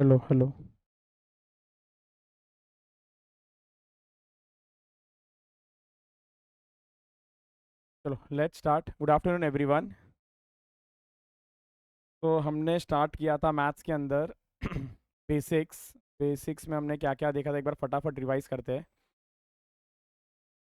Hello hello. चलो let's start. Good afternoon everyone. तो हमने स्टार्ट किया था मैथ्स के अंदर बेसिक्स। बेसिक्स में हमने क्या क्या देखा था, एक बार फटाफट रिवाइज करते हैं।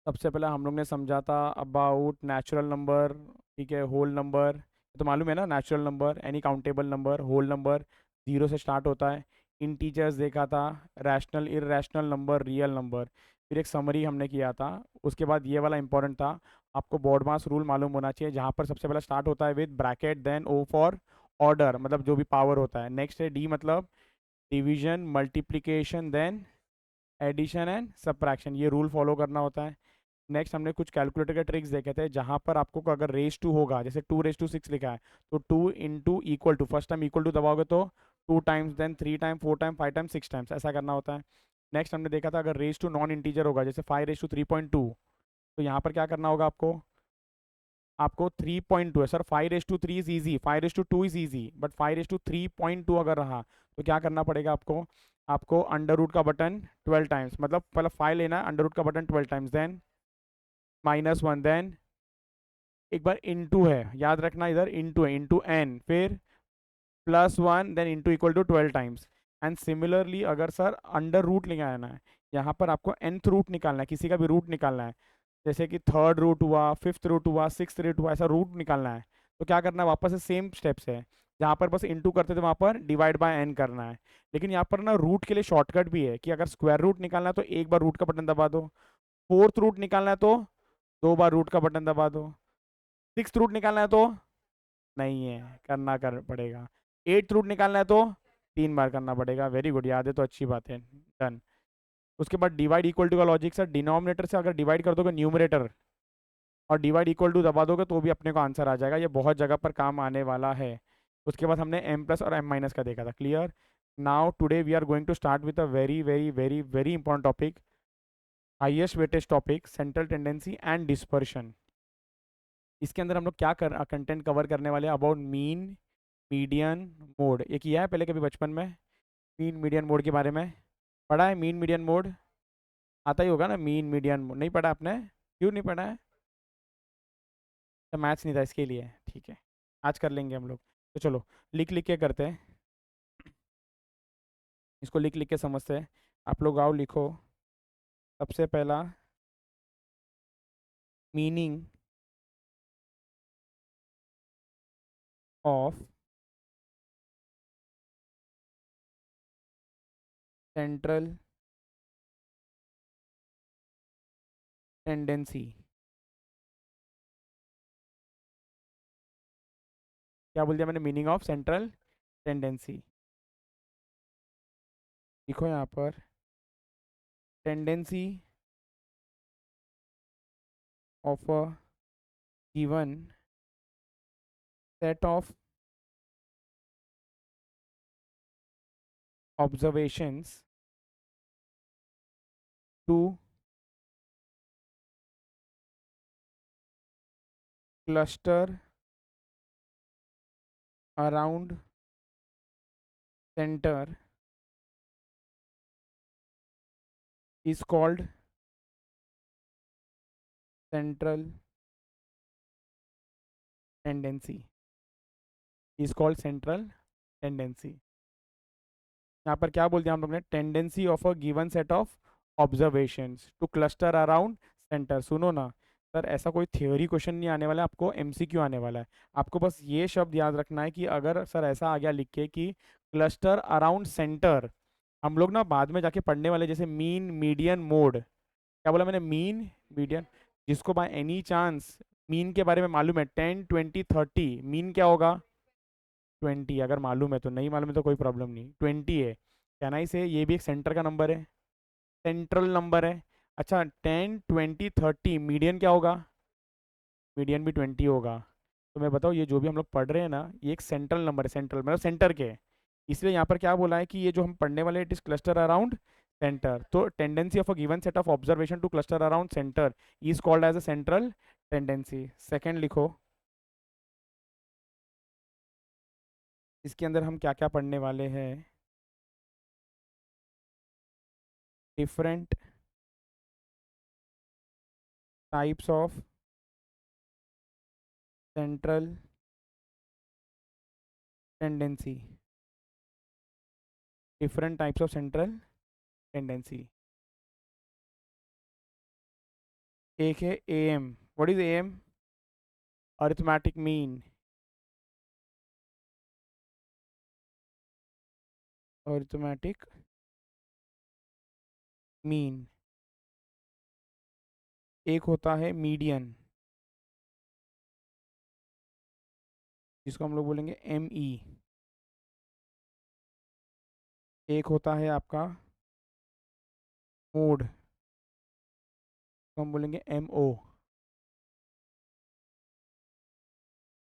सबसे पहले हम लोग ने समझा था अबाउट नेचुरल नंबर। ठीक है, होल नंबर तो मालूम है ना, natural number any countable number, whole number zero से स्टार्ट होता है। इंटीजर्स देखा था, rational irrational number, real number. फिर एक समरी हमने किया था। उसके बाद ये वाला इंपॉर्टेंट था, आपको बोर्ड मास रूल मालूम होना चाहिए, जहाँ पर सबसे पहले स्टार्ट होता है with bracket, then O for order, मतलब जो भी पावर होता है। नेक्स्ट है डी, मतलब division multiplication, then addition and subtraction, ये रूल फॉलो करना होता है। नेक्स्ट हमने कुछ कैलकुलेटर के ट्रिक्स देखे थे, जहां पर आपको अगर रेस टू होगा, जैसे 2 रेस टू 6 लिखा है, तो 2 into equal to, first time equal to दबाओगे तो 2 times, then 3 time, 4 time, 5 time, 6 times, ऐसा करना होता है। नेक्स्ट हमने देखा था अगर रेस टू नॉन इंटीजर होगा, जैसे 5 रेस टू 3.2, तो यहाँ पर क्या करना होगा आपको, आपको 3.2 है sir, 5 raise to 3 is easy, 5 raise to 2 is easy, but 5 raise to 3.2 अगर रहा तो क्या करना पड़ेगा आपको, आपको अंडर रूट का बटन 12 टाइम्स, मतलब पहले 5 लेना है, अंडर रूट का बटन 12 टाइम्स, देन -1, देन एक बार इंटू है, याद रखना इधर इंटू है, इंटू एन, फिर +1, then into equal to 12 times. And similarly अगर सर अंडर रूट लेके आना है, यहाँ पर आपको nth रूट निकालना है, किसी का भी रूट निकालना है, जैसे कि थर्ड रूट हुआ, फिफ्थ रूट हुआ, सिक्स रूट हुआ, ऐसा रूट निकालना है, तो क्या करना है, वापस से सेम स्टेप्स है। जहाँ पर बस इंटू करते थे वहाँ पर डिवाइड बाय एन करना है। लेकिन यहाँ पर ना रूट के लिए शॉर्टकट भी है, कि अगर स्क्वायर रूट निकालना है तो एक बार रूट का बटन दबा दो, फोर्थ रूट निकालना है तो 2 बार रूट का बटन दबा दो, सिक्स रूट निकालना है तो नहीं है, करना कर पड़ेगा, एट्थ रूट निकालना है तो 3 बार करना पड़ेगा। वेरी गुड, याद है तो अच्छी बात है, डन। उसके बाद डिवाइड इक्वल टू का लॉजिक सर, डिनोमिनेटर से अगर डिवाइड कर दोगे न्यूमरेटर और डिवाइड इक्वल टू दबा दोगे तो भी अपने को आंसर आ जाएगा, ये बहुत जगह पर काम आने वाला है। उसके बाद हमने एम प्लस और एम माइनस का देखा था, clear. Now today we are going to start with a very very very very important topic, highest weightage topic, central tendency and dispersion. इसके अंदर हम लोग क्या कंटेंट कवर करने वाले हैं, अबाउट मीन मीडियन मोड। ये किया है पहले कभी बचपन में, मीन मीडियन मोड के बारे में पढ़ा है? मीन मीडियन मोड आता ही होगा ना, मीन मीडियन मोड नहीं पढ़ा आपने? क्यों नहीं पढ़ा है? तो मैथ्स नहीं था इसके लिए, ठीक है, आज कर लेंगे हम लोग। तो चलो लिख लिख के करते हैं, इसको लिख लिख के समझते हैं। आप लोग आओ लिखो। सबसे पहला, मीनिंग ऑफ सेंट्रल टेंडेंसी। क्या बोल दिया मैंने, मीनिंग ऑफ सेंट्रल टेंडेंसी। लिखो यहाँ पर, tendency of a given set of observations to cluster around centre is called central tendency, is called central tendency। यहाँ पर क्या बोल दिया हम लोग ने, tendency of a given set of observations to cluster around centre. सुनो ना सर, ऐसा कोई थ्योरी क्वेश्चन नहीं आने वाला है, आपको एमसीक्यू आने वाला है। आपको बस ये शब्द याद रखना है कि अगर सर ऐसा आ गया लिख के कि क्लस्टर अराउंड सेंटर, हम लोग ना बाद में जाके पढ़ने वाले, जैसे मीन मीडियन मोड। क्या बोला मैंने, मीन मीडियन, जिसको बाय एनी चांस मीन के बारे में मालूम है, 10 20 30, मीन क्या होगा 20, अगर मालूम है तो, नहीं मालूम है तो कोई प्रॉब्लम नहीं, 20 है। कैन आई से ये भी एक सेंटर का नंबर है, सेंट्रल नंबर है। अच्छा, 10 20 30, मीडियन क्या होगा, मीडियन भी 20 होगा। तो मैं बताऊँ, ये जो भी हम लोग पढ़ रहे हैं ना, ये एक सेंट्रल नंबर है, सेंट्रल मतलब सेंटर के। इसलिए यहाँ पर क्या बोला है कि ये जो हम पढ़ने वाले, it is cluster around centre. तो tendency of a given set of observation to cluster around centre is called as a central tendency. Second लिखो, इसके अंदर हम क्या क्या पढ़ने वाले हैं। different types of central tendency, different types of central tendency. एक है AM. What is AM? Arithmetic mean. Arithmetic mean. एक होता है मीडियन, जिसको हम लोग बोलेंगे ME. एक होता है आपका मोड, तो हम बोलेंगे MO.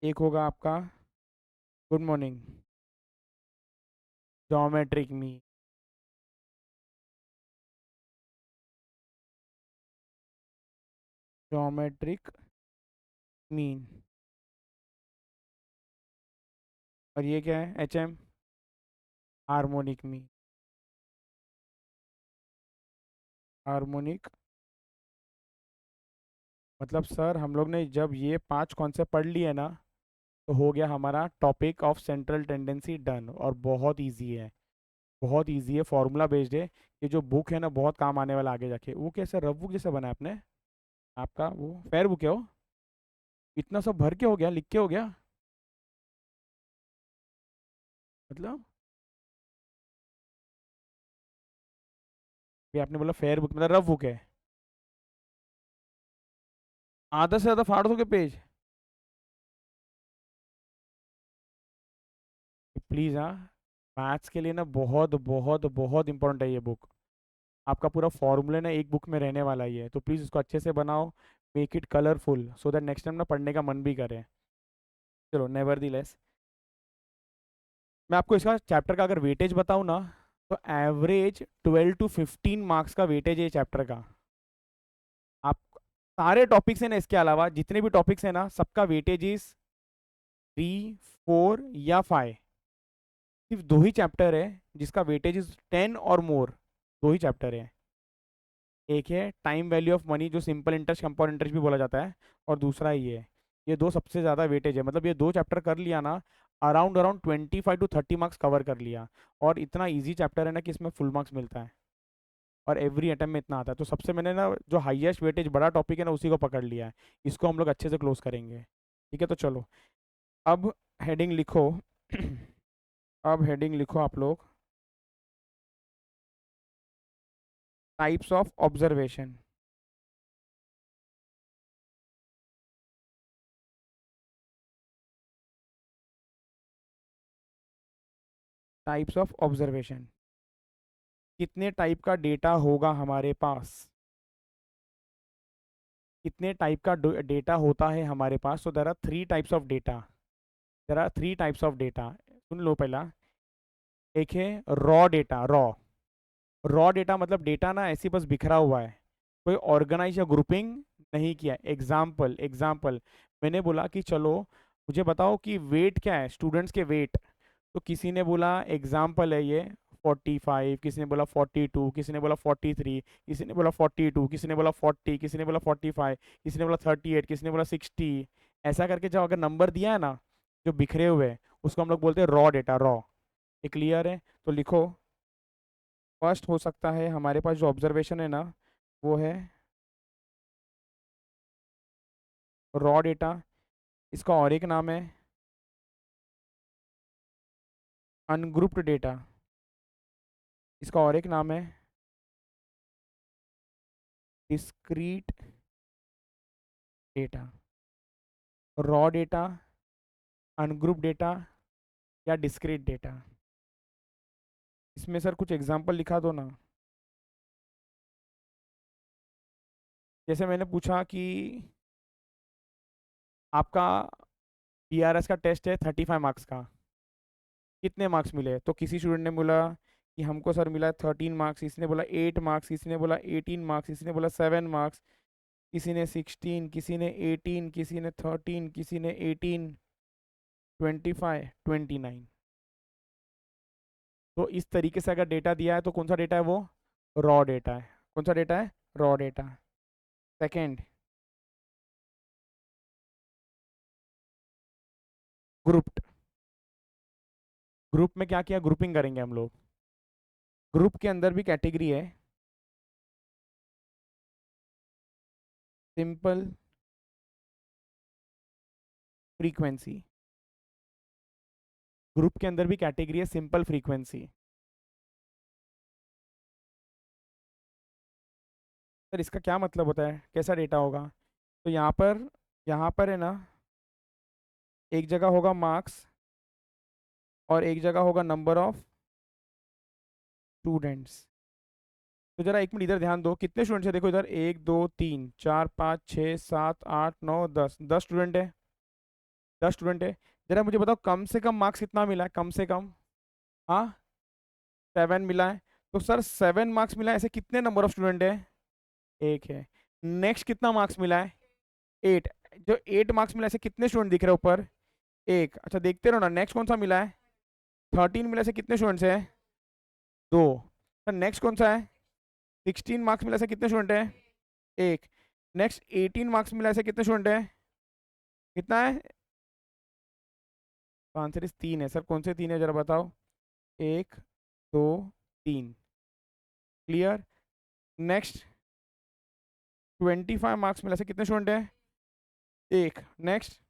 एक होगा आपका good morning, geometric mean. Geometric mean. और ये क्या है? HM, harmonic mean. हार्मोनिक मतलब सर हम लोग ने जब ये 5 कॉन्सेप्ट पढ़ लिए ना, तो हो गया हमारा topic of central tendency done. और बहुत इजी है, बहुत इजी है, फॉर्मूला बेस्ड है. ये जो बुक है ना बहुत काम आने वाला आगे जाके. वो कैसे रफ बुक जैसा बना है आपने? आपका वो फेयर बुक है वो? इतना सब भर के हो गया, लिख के हो गया मतलब? ये आपने बोला फेयर बुक मतलब रफ बुक है? आधा से ज़्यादा फाड़ दोगे पेज? प्लीज़ हाँ, मैथ्स के लिए ना बहुत बहुत बहुत इंपॉर्टेंट है ये बुक. आपका पूरा फॉर्मूला ना एक बुक में रहने वाला ही है, तो प्लीज़ इसको अच्छे से बनाओ. Make it colourful so that next time ना पढ़ने का मन भी करे. चलो नेवर दी लेस, मैं आपको इसका चैप्टर का अगर वेटेज बताऊँ ना, तो एवरेज 12 to 15 मार्क्स का वेटेज है चैप्टर का. आप सारे टॉपिक्स हैं ना, इसके अलावा जितने भी टॉपिक्स हैं ना, सबका वेटेज इज 3, 4 या 5. सिर्फ दो ही चैप्टर है जिसका वेटेज इज 10 और मोर. दो ही चैप्टर है. एक है टाइम वैल्यू ऑफ मनी, जो सिंपल इंटरेस्ट कंपाउंड इंटरेस्ट भी बोला जाता है, और दूसरा ये है. ये दो सबसे ज़्यादा वेटेज है, मतलब ये दो चैप्टर कर लिया ना, around around 25 to 30 marks cover कर लिया. और इतना इजी चैप्टर है ना कि इसमें फुल मार्क्स मिलता है, और एवरी अटेम्प्ट में इतना आता है. तो सबसे मैंने ना जो हाईएस्ट वेटेज बड़ा टॉपिक है ना उसी को पकड़ लिया है. इसको हम लोग अच्छे से क्लोज करेंगे. ठीक है, तो चलो अब हेडिंग लिखो. अब हेडिंग लिखो आप लोग, types of observation. Types of observation. कितने टाइप का डेटा होगा हमारे पास? कितने टाइप का डेटा होता है हमारे पास? So there are 3 types of data. There are 3 types of data. सुन लो पहला. एक है raw data. Raw, raw data मतलब डेटा ना ऐसी बस बिखरा हुआ है, कोई ऑर्गेनाइज या ग्रुपिंग नहीं किया. एग्जाम्पल एग्जाम्पल, मैंने बोला कि चलो मुझे बताओ कि वेट क्या है, स्टूडेंट्स के वेट. तो किसी ने बोला एग्जाम्पल है ये 45, किसी ने बोला 42, किसी ने बोला 43, किसी ने बोला 42, किसी ने बोला 40, किसी ने बोला 45, किसी ने बोला 38, किसी ने बोला 60. ऐसा करके जो अगर नंबर दिया है ना जो बिखरे हुए हैं, उसको हम लोग बोलते हैं रॉ डेटा. रॉ. ये क्लियर है? तो लिखो. फर्स्ट हो सकता है हमारे पास जो ऑब्जर्वेशन है ना, वो है रॉ डेटा. इसका और एक नाम है अनग्रुप्ड डेटा. इसका और एक नाम है discrete data. Raw data, ungroup data, या डिस्क्रीट डेटा. इसमें सर कुछ एग्जांपल लिखा दो ना. जैसे मैंने पूछा कि आपका DRS का टेस्ट है 35 मार्क्स का, कितने मार्क्स मिले? तो किसी स्टूडेंट ने बोला कि हमको सर मिला 13 मार्क्स, इसने बोला 8 मार्क्स, किसी ने बोला 18 मार्क्स, किसी ने बोला 7 मार्क्स, किसी ने 16, किसी ने 18, किसी ने 13, किसी ने 18, 25, 29. तो इस तरीके से अगर डेटा दिया है तो कौन सा डेटा है वो? रॉ डेटा है। कौन सा डेटा है? Raw data. Second, grouped. Group में क्या किया? ग्रुपिंग करेंगे हम लोग। ग्रुप के अंदर भी कैटेगरी है, सिंपल फ्रीक्वेंसी। ग्रुप के अंदर भी कैटेगरी है, सिंपल फ्रीक्वेंसी। सर इसका क्या मतलब होता है? कैसा डेटा होगा? तो यहाँ पर है ना, एक जगह होगा मार्क्स और एक जगह होगा नंबर ऑफ स्टूडेंट्स। तो जरा एक मिनट इधर ध्यान दो, कितने स्टूडेंट्स है? देखो इधर, 1 2 3 4 5 6 7 8 9 10, 10 स्टूडेंट है। 10 स्टूडेंट है। जरा मुझे बताओ कम से कम मार्क्स कितना मिला है? कम से कम, हाँ, 7 मिला है। तो सर 7 मार्क्स मिला है, ऐसे कितने नंबर ऑफ स्टूडेंट है? एक है। नेक्स्ट कितना मार्क्स मिला है? 8। जो 8 मार्क्स मिला है, ऐसे कितने स्टूडेंट दिख रहे हैं ऊपर? एक। अच्छा देखते रहो ना, नेक्स्ट कौन सा मिला है? 13 मिला, से कितने स्टूडेंट्स है? 2। सर नेक्स्ट कौन सा है? 16 मार्क्स मिला, से कितने स्टूडेंट है? एक। नेक्स्ट 18 मार्क्स मिला, से कितने स्टूडेंट है? कितना है? आंसर इस 3 है। सर कौन से 3 है जरा बताओ? 1 2 3। क्लियर। नेक्स्ट 25 मार्क्स मिला, से कितने स्टूडेंट है? एक। नेक्स्ट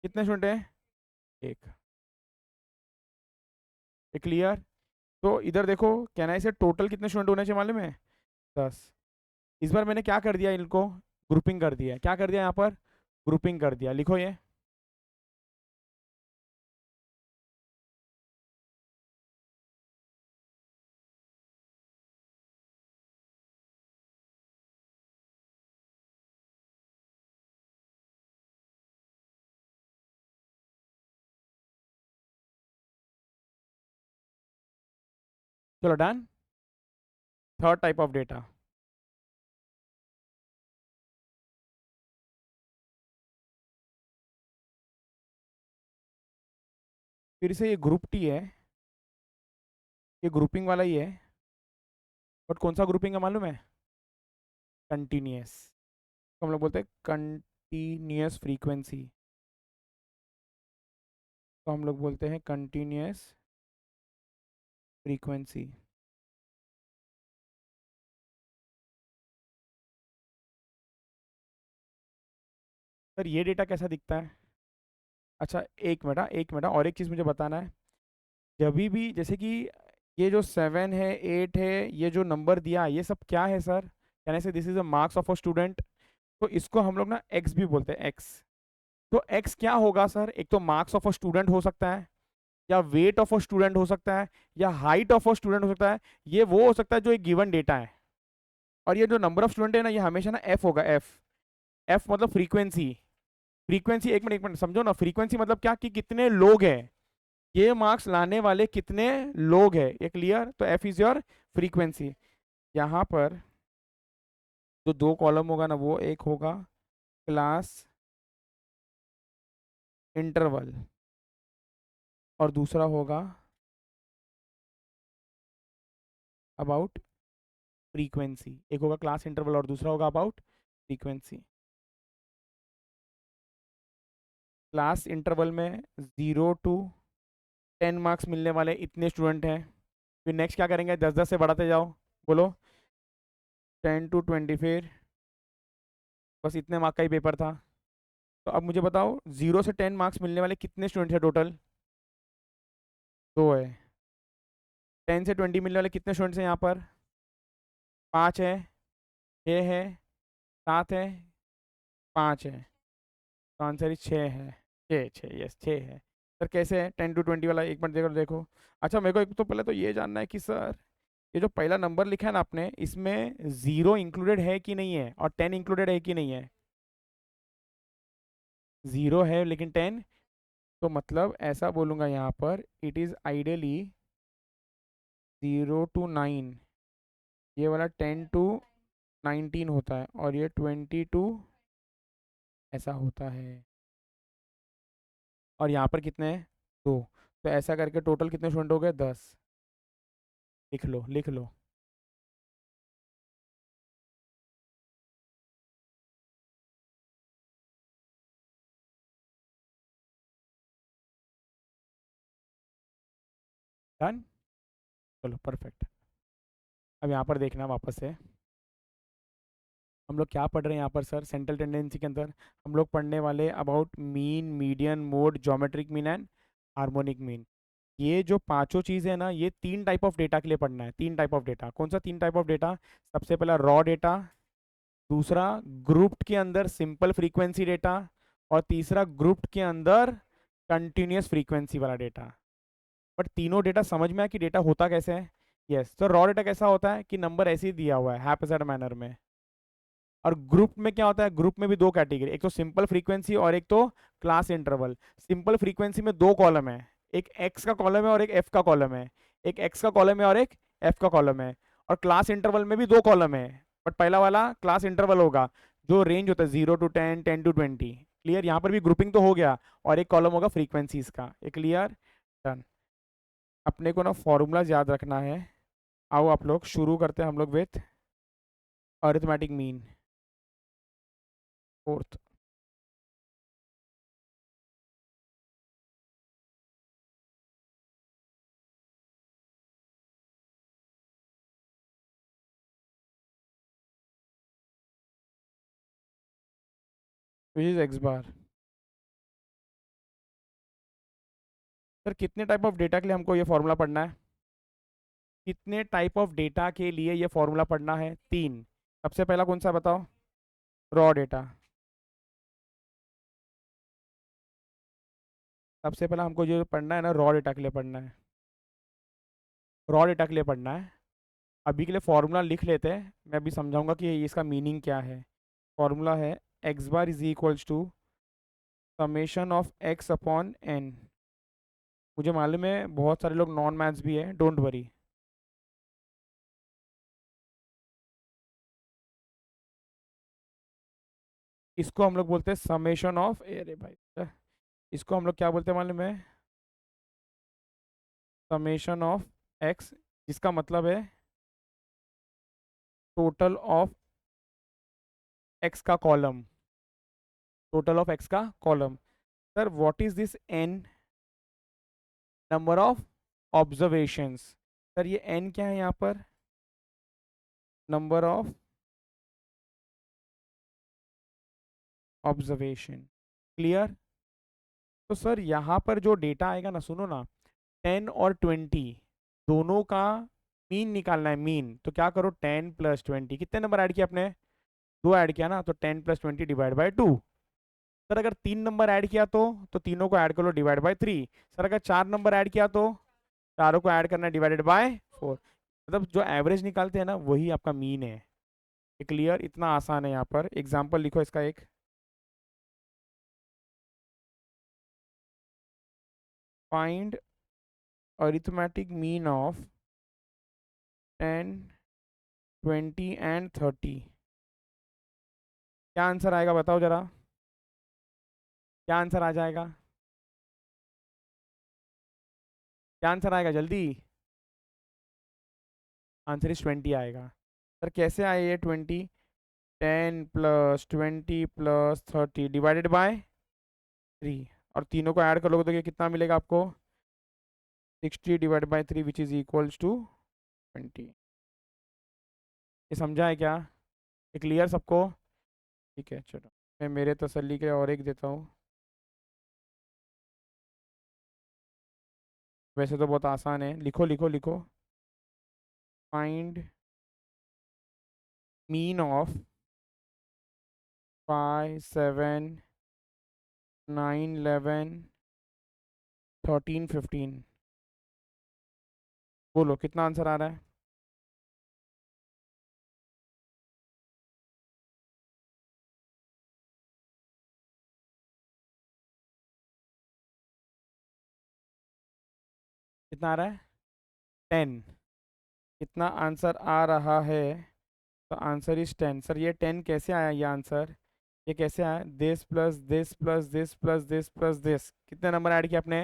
कितने स्टूडेंट है? एक। क्लियर। तो इधर देखो, कहना है इसे टोटल कितने स्टूडेंट होने चाहिए मालूम है? 10। इस बार मैंने क्या कर दिया, इनको ग्रुपिंग कर दिया। क्या कर दिया यहाँ पर? ग्रुपिंग कर दिया। लिखो ये। चलो done. Third type of data, फिर से ये ग्रुप टी है, ये ग्रुपिंग वाला ही है, बट कौन सा ग्रुपिंग है मालूम है? कंटिन्यूअस। तो हम लोग बोलते हैं कंटिन्यूअस फ्रीक्वेंसी। तो हम लोग बोलते हैं कंटिन्यूअस फ्रीक्वेंसी। सर ये डेटा कैसा दिखता है? अच्छा एक मिनट, एक मिनट, और एक चीज़ मुझे बताना है। जब भी जैसे कि ये जो 7 है, 8 है, ये जो नंबर दिया ये सब क्या है सर? कहने से this is a marks of a student. तो इसको हम लोग ना एक्स भी बोलते हैं, एक्स। तो एक्स क्या होगा सर? एक तो मार्क्स ऑफ अ स्टूडेंट हो सकता है, या वेट ऑफ अ स्टूडेंट हो सकता है, या हाइट ऑफ अ स्टूडेंट हो सकता है। ये वो हो सकता है जो एक गिवन डेटा है। और ये जो नंबर ऑफ स्टूडेंट है ना, ये हमेशा ना एफ होगा, एफ। एफ मतलब फ्रीक्वेंसी। फ्रीक्वेंसी, एक मिनट समझो ना, फ्रीक्वेंसी मतलब क्या, कि कितने लोग हैं, ये मार्क्स लाने वाले कितने लोग हैं। ये क्लियर? तो एफ इज योर फ्रीक्वेंसी। यहाँ पर जो दो कॉलम होगा ना, वो एक होगा क्लास इंटरवल और दूसरा होगा अबाउट फ्रीक्वेंसी। एक होगा क्लास इंटरवल और दूसरा होगा अबाउट फ्रीक्वेंसी। क्लास इंटरवल में 0 to 10 मार्क्स मिलने वाले इतने स्टूडेंट हैं। फिर नेक्स्ट क्या करेंगे? 10 10 से बढ़ाते जाओ। बोलो। 10 to 20, फिर बस इतने मार्क का ही पेपर था। तो अब मुझे बताओ 0 से 10 मार्क्स मिलने वाले कितने स्टूडेंट हैं टोटल? दो है। 10 से 20 मिलने वाले कितने स्टूडेंट्स हैं यहाँ पर? 5 है, 6 है, 7 है, 5 है। तो आंसर ही 6 है। 6 6, यस 6 है। सर कैसे है 10 to 20 वाला? एक मिनट देखो देखो। अच्छा मेरे को एक तो पहले तो ये जानना है कि सर ये जो पहला नंबर लिखा है ना आपने, इसमें 0 इंक्लूडेड है कि नहीं है, और 10 इंक्लूडेड है कि नहीं है? 0 है लेकिन 10। तो मतलब ऐसा बोलूँगा यहाँ पर, इट इज़ आइडियली 0 to 9। ये वाला 10 to 19 होता है, और ये 22 ऐसा होता है। और यहाँ पर कितने हैं? 2। तो ऐसा करके टोटल कितने स्टूडेंट हो गए? 10। लिख लो लिख लो। डन। चलो परफेक्ट। अब यहाँ पर देखना वापस से हम लोग क्या पढ़ रहे हैं यहाँ पर सर, सेंट्रल टेंडेंसी के अंदर हम लोग पढ़ने वाले about mean, median, mode, geometric mean and harmonic mean. ये जो पांचों चीज़ें हैं ना, ये तीन टाइप ऑफ डेटा के लिए पढ़ना है। तीन टाइप ऑफ डेटा, कौन सा तीन टाइप ऑफ डेटा? सबसे पहला रॉ डेटा, दूसरा ग्रुप्ड के अंदर सिंपल फ्रीक्वेंसी डेटा, और तीसरा ग्रुप्ड के अंदर कंटिन्यूस फ्रीक्वेंसी वाला डेटा। बट तीनों डेटा समझ में आया कि डेटा होता कैसे है? यस। तो रॉ डेटा कैसा होता है कि नंबर ऐसे ही दिया हुआ है हैप्पीजेड मैनर में। और ग्रुप में क्या होता है? ग्रुप में भी दो कैटेगरी, एक तो सिंपल फ्रीक्वेंसी और एक तो क्लास इंटरवल। सिंपल फ्रीक्वेंसी में दो कॉलम है, एक एक्स का कॉलम है और एक एफ का कॉलम है। एक एक्स का कॉलम है और एक एफ का कॉलम है। और क्लास इंटरवल में भी दो कॉलम है, बट पहला वाला क्लास इंटरवल होगा जो रेंज होता है 0 to 10, 10 to 20। क्लियर? यहाँ पर भी ग्रुपिंग तो हो गया, और एक कॉलम होगा फ्रीक्वेंसीज का। ये क्लियर? डन। अपने को ना फॉर्मूलाज याद रखना है। आओ आप लोग शुरू करते हैं हम लोग with arithmetic mean, fourth. Which is X bar. Sir कितने टाइप ऑफ डेटा के लिए हमको ये फॉर्मूला पढ़ना है? कितने टाइप ऑफ डेटा के लिए ये फॉर्मूला पढ़ना है? तीन। सबसे पहला कौन सा बताओ? Raw data. सबसे पहला हमको जो पढ़ना है ना, रॉ डेटा के लिए पढ़ना है। रॉ डेटा के लिए पढ़ना है। अभी के लिए फॉर्मूला लिख लेते हैं, मैं अभी समझाऊंगा कि इसका मीनिंग क्या है। फॉर्मूला है X bar is equals to summation of X upon N. मुझे मालूम है बहुत सारे लोग नॉन मैथ्स भी है, डोंट वरी। इसको हम लोग बोलते हैं समेशन ऑफ, अरे भाई, इसको हम लोग क्या बोलते हैं मालूम है? समेशन ऑफ एक्स, जिसका मतलब है टोटल ऑफ एक्स का कॉलम। टोटल ऑफ एक्स का column. Sir what is this N? Number of observations. Sir ये एन क्या है यहाँ पर? Number of observation. क्लियर? तो सर यहाँ पर जो डेटा आएगा ना, सुनो ना, 10 और 20 दोनों का मीन निकालना है। मीन तो क्या करो, 10 + 20, कितने नंबर ऐड किया आपने? दो ऐड किया ना, तो 10 + 20 डिवाइड बाई 2। सर अगर 3 नंबर ऐड किया तो तीनों को ऐड कर लो डिवाइड बाय 3। सर अगर 4 नंबर ऐड किया तो चारों को ऐड करना है डिवाइडेड बाय 4। मतलब जो एवरेज निकालते हैं ना, वही आपका मीन है। क्लियर? इतना आसान है। यहाँ पर एग्जाम्पल लिखो इसका एक। Find arithmetic mean of 10, 20 and 30। क्या आंसर आएगा बताओ जरा? क्या आंसर आ जाएगा? क्या आंसर आएगा जल्दी? आंसर इज 20 आएगा। सर कैसे आए ये 20? 10 + 20 + 30 डिवाइडेड बाय 3। और तीनों को ऐड कर लोगे तो ये कितना मिलेगा आपको? 60/3 विच इज इक्वल्स टू 20। ये समझा है क्या? ये क्लियर सबको? ठीक है चलो, मैं मेरे तसल्ली के लिए और एक देता हूँ। वैसे तो बहुत आसान है, लिखो लिखो लिखो। Find mean of 5, 7, 9, 11, 13, 15। बोलो कितना आंसर आ रहा है? कितना आ रहा है? 10। कितना आंसर आ रहा है? तो आंसर इज 10। सर ये 10 कैसे आया ये आंसर? ये कैसे आया? This plus this plus this plus this plus this. कितने नंबर ऐड किए आपने?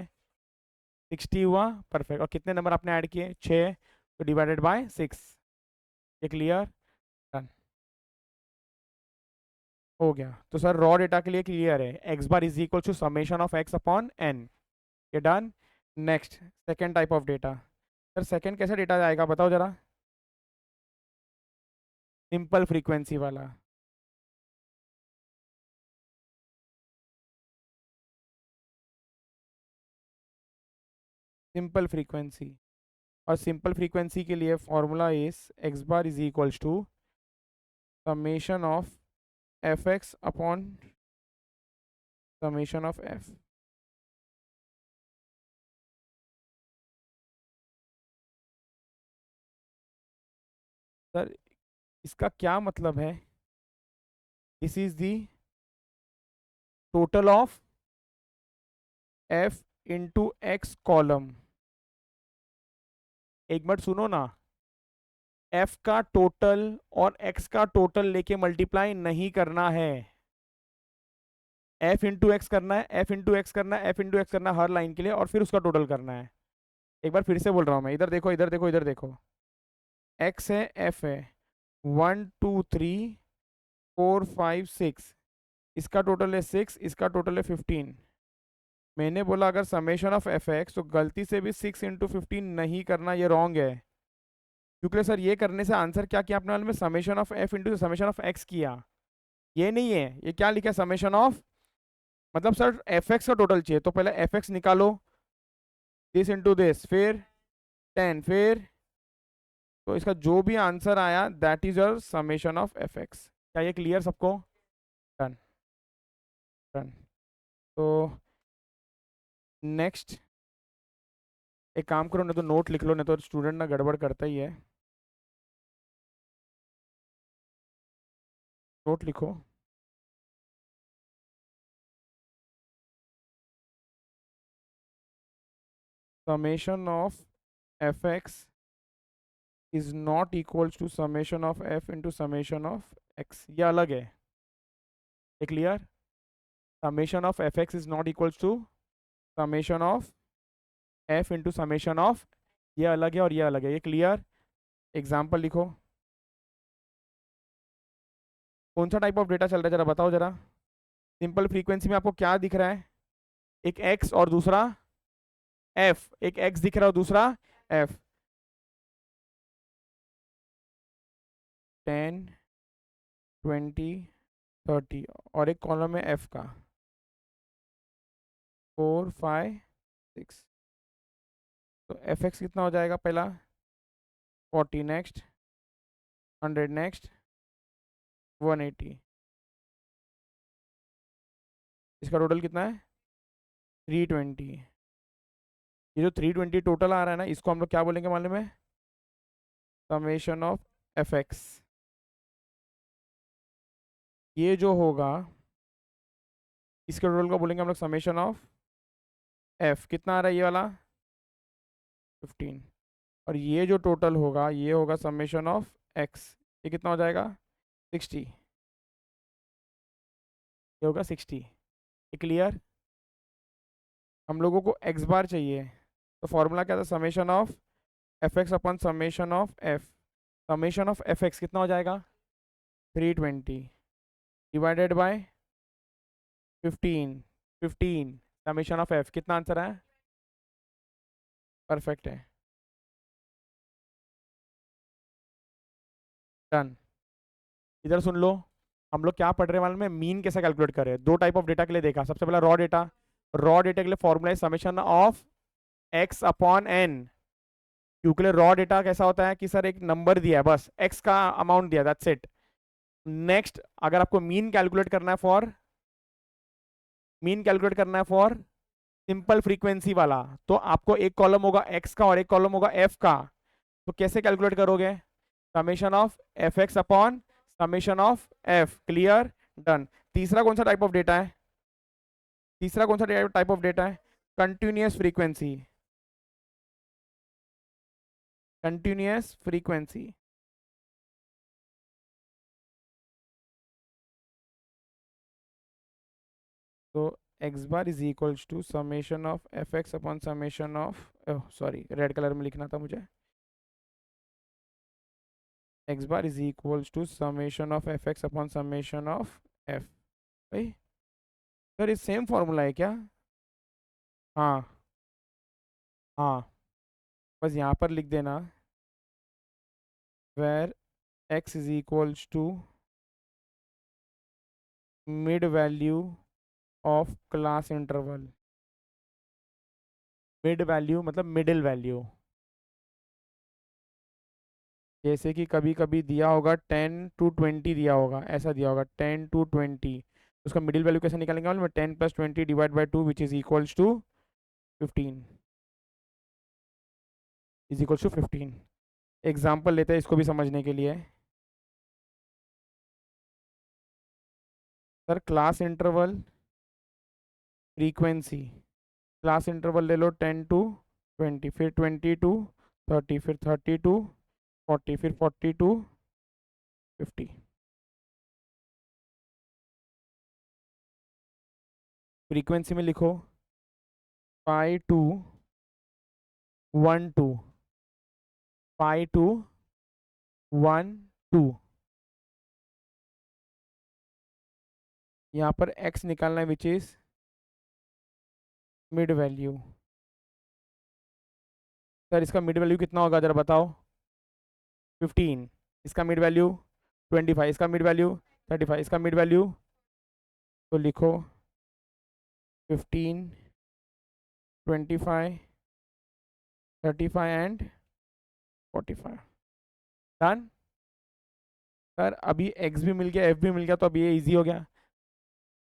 60 हुआ। परफेक्ट। और कितने नंबर आपने ऐड किए? 6। तो डिवाइडेड बाय 6। ये क्लियर? डन। हो गया। तो सर रॉ डेटा के लिए क्लियर है, X bar is equal to summation of X upon N. ये done. Next second type of data. Sir second कैसे डेटा आएगा बताओ जरा, सिंपल फ्रीक्वेंसी वाला। सिंपल फ्रीक्वेंसी, और सिंपल फ्रीक्वेंसी के लिए formula is X bar is equals to summation of F X upon summation of F. Sir इसका क्या मतलब है, this is the total of F into X column. एक minute सुनो ना, एफ का टोटल और एक्स का टोटल लेके मल्टीप्लाई नहीं करना है, एफ इंटू एक्स करना है, एफ इंटू एक्स करना है, एफ इंटू एक्स करना है हर लाइन के लिए, और फिर उसका टोटल करना है। एक बार फिर से बोल रहा हूँ मैं, इधर देखो इधर देखो इधर देखो, एक्स है एफ है, 1 2 3 4 5 6, इसका टोटल है 6, इसका टोटल है 15। मैंने बोला अगर समेशन ऑफ एफ एक्स तो गलती से भी 6 × 15 नहीं करना, ये रॉन्ग है। क्योंकि सर ये करने से आंसर क्या किया आपने वाले में, summation of F into summation of x किया, ये नहीं है, ये क्या लिखा है समेशन ऑफ, मतलब सर एफ एक्स का टोटल चाहिए तो पहले एफ एक्स निकालो, दिस इंटू दिस, फिर 10, फिर तो इसका जो भी आंसर आया that is your summation of F x. क्या ये क्लियर सबको? Done, done. तो नेक्स्ट एक काम करो, नहीं तो नोट लिख लो, नहीं तो स्टूडेंट ना गड़बड़ करता ही है। नोट लिखो। Summation of F X is not equals to summation of F into summation of X, ये अलग है, ये clear? Summation of F X is not equals to summation of F into summation of, ये अलग है और ये अलग है, ये क्लियर? एग्जाम्पल लिखो। कौन सा टाइप ऑफ डेटा चल रहा है जरा बताओ जरा, सिंपल फ्रीक्वेंसी में आपको क्या दिख रहा है, एक एक्स और दूसरा एफ, एक एक्स दिख रहा है और दूसरा एफ। 10 20 30, और एक कॉलम है एफ का 4 5 6। तो एफ एक्स कितना हो जाएगा, पहला 40, नेक्स्ट 100, नेक्स्ट 180, इसका टोटल कितना है 320। ये जो 320 टोटल आ रहा है ना, इसको हम लोग क्या बोलेंगे मालूम है, समेशन ऑफ एफ एक्स। ये जो होगा इसके टोटल को बोलेंगे हम लोग समेशन ऑफ एफ, कितना आ रहा है ये वाला 15, और ये जो टोटल होगा ये होगा समेशन ऑफ एक्स, ये कितना हो जाएगा 60, ये होगा 60, ये क्लियर? हम लोगों को एक्स बार चाहिए, तो फॉर्मूला क्या था, summation of F X upon summation of F. Summation of F X कितना हो जाएगा 320 divided by 15, 15 summation of F, कितना आंसर है, परफेक्ट है, डन। इधर सुन लो, हम लोग क्या पढ़ रहे हैं मालूम है, मीन कैसे कैलकुलेट करें, दो टाइप ऑफ डेटा के लिए देखा। सबसे पहला रॉ डेटा, रॉ डेटा के लिए फॉर्मूला है summation of X upon N. क्योंकि रॉ डेटा कैसा होता है कि सर एक नंबर दिया है, बस एक्स का अमाउंट दिया, दैट्स इट। नेक्स्ट अगर आपको मीन कैलकुलेट करना है फॉर, मीन कैलकुलेट करना है फॉर सिंपल फ्रीक्वेंसी वाला, तो आपको एक कॉलम होगा एक्स का और एक कॉलम होगा एफ का। तो कैसे कैलकुलेट करोगे, summation of F X upon summation of F, clear, done. तीसरा कौन सा टाइप ऑफ डेटा है, तीसरा कौन सा टाइप ऑफ डेटा है, कंटिन्यूअस फ्रीक्वेंसी, कंटिन्यूअस फ्रीक्वेंसी। तो X bar is equals to summation of F X upon summation of, sorry red colour में लिखना था मुझे, X bar is equals to summation of F X upon summation of F. भाई sir ये same formula है क्या? हाँ, हाँ बस यहाँ पर लिख देना where x is equals to mid value of class interval। Mid value मतलब मिडिल वैल्यू। जैसे कि कभी कभी दिया होगा 10 to 20 दिया होगा, ऐसा दिया होगा 10 to 20, उसका मिडिल वैल्यू कैसे निकालेंगे मालूम है? 10 + 20 divide by 2 which is equals to 15, is equals to 15। Example लेते हैं इसको भी समझने के लिए। Sir class interval frequency, class interval ले लो 10 to 20, फिर 20 to 30, फिर 30 to 40, फिर 40 to 50। फ्रीक्वेंसी में लिखो 5 to 1 2, 5 to 1 2। यहाँ पर x निकालना है which is mid value. Sir इसका मिड वैल्यू कितना होगा जरा बताओ? 15। इसका मिड वैल्यू 25, इसका मिड वैल्यू 35, इसका मिड वैल्यू, तो लिखो 15, 25, 35 एंड 45। डन। सर अभी x भी मिल गया, f भी मिल गया, तो अभी ये इजी हो गया।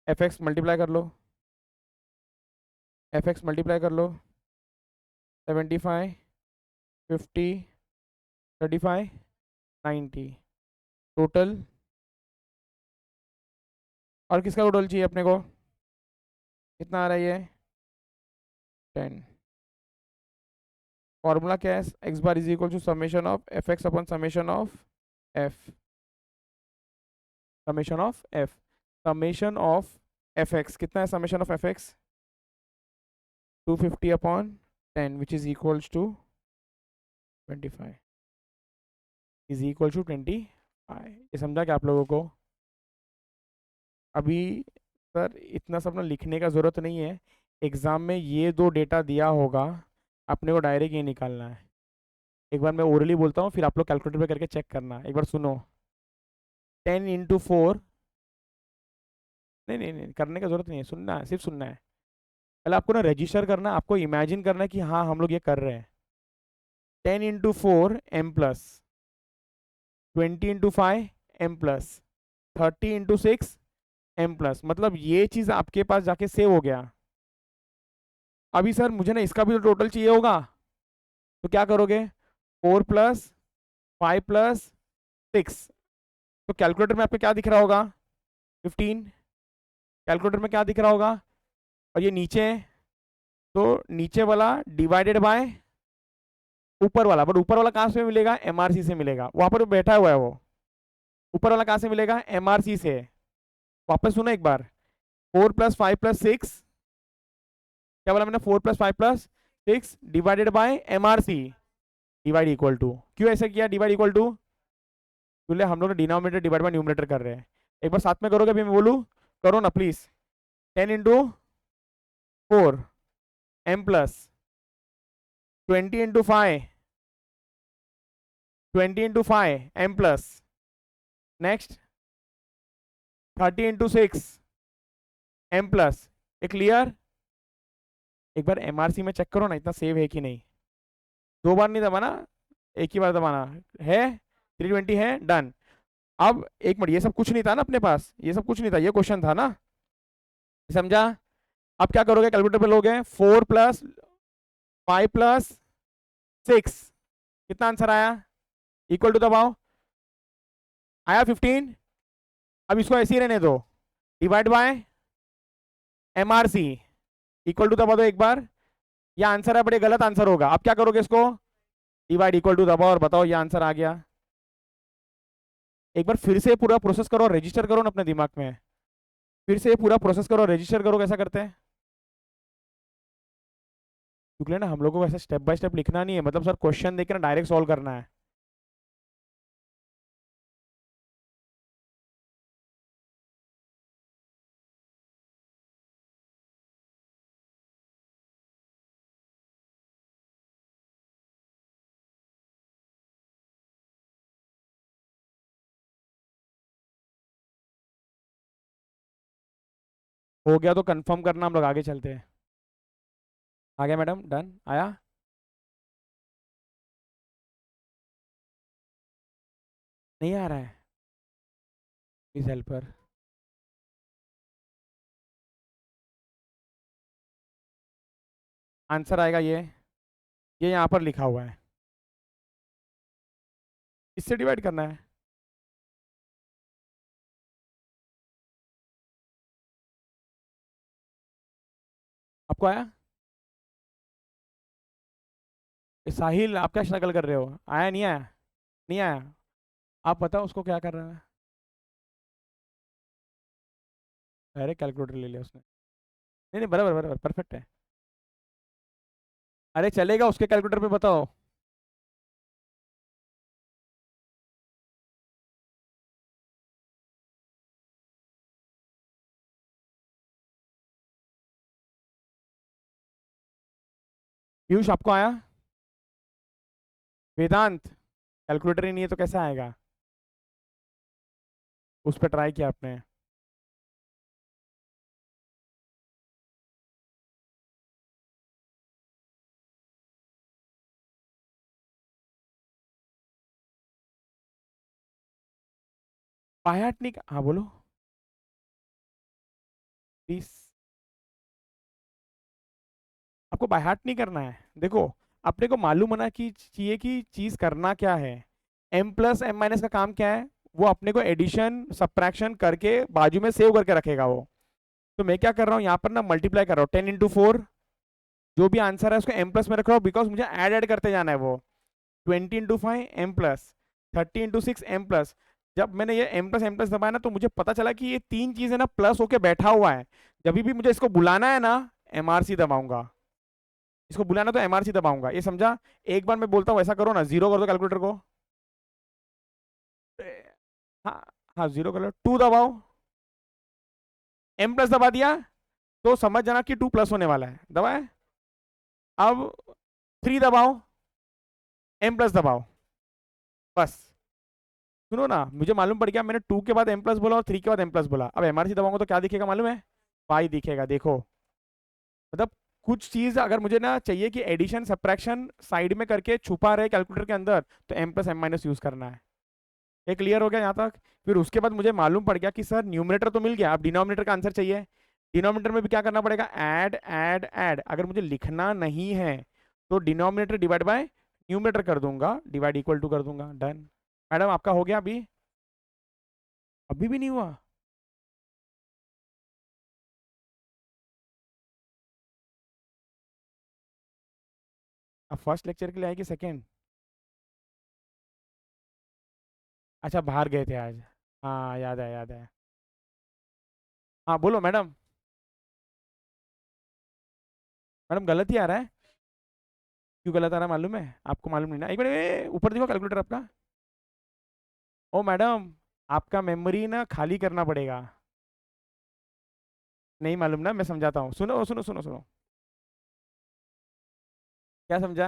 fx मल्टीप्लाई कर लो, fx मल्टीप्लाई कर लो 75, 50, 35, 90 टोटल। और किसका टोटल चाहिए अपने को? कितना आ रहा है ये? 10। फॉर्मूला क्या है? X bar is equal to summation of F X upon summation of F, summation of F, summation of F X कितना है? Summation of F X 250/10 which is equals to 25 is equal to 25। ये समझा क्या आप लोगों को? अभी sir इतना सब ना लिखने का ज़रूरत नहीं है, एग्ज़ाम में ये दो डेटा दिया होगा, अपने को डायरेक्ट ये निकालना है। एक बार मैं ओरली बोलता हूँ, फिर आप लोग कैलकुलेटर पे करके चेक करना। एक बार सुनो, 10 × 4, नहीं नहीं नहीं करने का जरूरत नहीं है, सुनना है, सिर्फ सुनना है। पहले आपको ना रजिस्टर करना, आपको इमेजिन करना है कि हाँ हम लोग ये कर रहे हैं। 10 × 4 m+, 20 × 5 m+, 30 × 6 m+, मतलब ये चीज़ आपके पास जाके सेव हो गया। अभी सर मुझे ना इसका भी तो टोटल चाहिए होगा, तो क्या करोगे? 4 + 5 + 6, तो कैलकुलेटर में आपको क्या दिख रहा होगा? 15। कैलकुलेटर में क्या दिख रहा होगा? और ये नीचे है, तो नीचे वाला डिवाइडेड बाय ऊपर वाला, बट ऊपर वाला कहाँ से मिलेगा? एमआरसी से मिलेगा, वहां पर बैठा हुआ है वो। ऊपर वाला कहाँ से मिलेगा? एमआरसी से। वापस सुनो एक बार, 4 + 5 + 6, क्या बोला मैंने? 4 + 5 + 6 divided by MRC, divide equal to. क्यों ऐसे किया डिवाइड इक्वल टू? बोले हम लोग डिनोमिनेटर डिवाइड बाय न्यूमरेटर कर रहे हैं। एक बार साथ में करोगे? अभी मैं बोलूँ, करो ना please. 10 × 4 m+, 20 × 5 m+, next 30 × 6 m+। ये क्लियर? एक बार एमआरसी में चेक करो ना, इतना सेव है कि नहीं। दो बार नहीं दबाना, एक ही बार दबाना है। 320 है, डन। अब एक मिनट, ये सब कुछ नहीं था ना अपने पास, ये सब कुछ नहीं था, ये क्वेश्चन था ना, समझा? अब क्या करोगे? कैलकुलेटर पे लोगे 4 + 5 + 6, कितना आंसर आया? इक्वल टू दबाओ, आया 15। अब इसको ऐसे ही रहने दो, divide by MRC, equal to दबा दो एक बार। ये आंसर है, बड़े गलत आंसर होगा। अब क्या करोगे? इसको डिवाइड इक्वल टू दबाओ और बताओ, ये आंसर आ गया। एक बार फिर से पूरा प्रोसेस करो, रजिस्टर करो ना अपने दिमाग में, फिर से पूरा प्रोसेस करो, रजिस्टर करो। कैसा करते हैं? क्योंकि ना हम लोगों को ऐसा स्टेप बाय स्टेप लिखना नहीं है, मतलब सर क्वेश्चन देकर डायरेक्ट सॉल्व करना है। हो गया तो कंफर्म करना, हम लोग आगे चलते हैं। आ गया मैडम, डन आया। नहीं आ रहा है, प्लीज हेल्पर। आंसर आएगा ये यहाँ पर लिखा हुआ है, इससे डिवाइड करना है। आपको आया? साहिल आप क्या स्ट्रगल कर रहे हो, आया नहीं आया? नहीं आया? आप बताओ उसको क्या कर रहा है। अरे कैलकुलेटर ले लिया उसने। नहीं नहीं, बराबर बराबर परफेक्ट है। अरे चलेगा, उसके कैलकुलेटर पे बताओ। पीयूष आपको आया? वेदांत, कैलकुलेटर ही नहीं है तो कैसे आएगा? उस पर ट्राई किया आपने? पायाट नहीं, हाँ बोलो प्लीज। आपको बाय हार्ट नहीं करना है, देखो अपने को मालूम होना कि चाहिए कि चीज करना क्या है। एम प्लस एम माइनस का काम क्या है? वो अपने को एडिशन सब्ट्रैक्शन करके बाजू में सेव करके रखेगा वो। तो मैं क्या कर रहा हूँ यहाँ पर ना, मल्टीप्लाई कर रहा हूँ 10 × 4। जो भी आंसर है उसको एम प्लस में रख रहा हूँ, बिकॉज मुझे ऐड ऐड करते जाना है वो। 20 × 5 एम प्लस, 30 × 6 एम प्लस। जब मैंने ये एम प्लस दबाया ना, तो मुझे पता चला कि ये तीन चीजें ना प्लस होके बैठा हुआ है। जब भी मुझे इसको बुलाना है ना, एमआरसी दबाऊंगा। इसको बुलाना तो एमआरसी दबाऊंगा, ये समझा? एक बार मैं बोलता हूँ ऐसा करो ना, जीरो कर दो कैलकुलेटर को। हाँ हाँ, जीरो कर लो, टू दबाओ। एम प्लस दबा दिया, तो समझ जाना कि टू प्लस होने वाला है, दबाए। अब थ्री दबाओ, एम प्लस दबाओ, बस। सुनो ना, मुझे मालूम पड़ गया, मैंने टू के बाद एम प्लस बोला और थ्री के बाद एम प्लस बोला। अब एमआरसी दबाऊंगा तो क्या दिखेगा मालूम है? पाई दिखेगा, देखो। मतलब कुछ चीज अगर मुझे ना चाहिए कि एडिशन सब्ट्रैक्शन साइड में करके छुपा रहे कैलकुलेटर के अंदर, तो M plus M minus use करना है। ये क्लियर हो गया यहाँ तक? फिर उसके बाद मुझे मालूम पड़ गया कि सर न्यूमरेटर तो मिल गया, अब डिनोमिनेटर का आंसर चाहिए। डिनोमिनेटर में भी क्या करना पड़ेगा? Add add add. अगर मुझे लिखना नहीं है तो डिनोमिनेटर डिवाइड बाय न्यूमरेटर कर दूंगा, डिवाइड इक्वल टू कर दूंगा, डन। मैडम आपका हो गया अभी? अभी भी नहीं हुआ? अब फर्स्ट लेक्चर के लिए आएगी सेकेंड? अच्छा बाहर गए थे आज। हाँ याद है याद है। हाँ बोलो मैडम। मैडम गलत ही आ रहा है। क्यों गलत आ रहा है मालूम है आपको? मालूम नहीं ना? एक मिनट, ऊपर देखो कैलकुलेटर आपका। ओ मैडम, आपका मेमोरी ना खाली करना पड़ेगा। नहीं मालूम ना, मैं समझाता हूँ, सुनो सुनो सुनो सुनो। क्या समझा?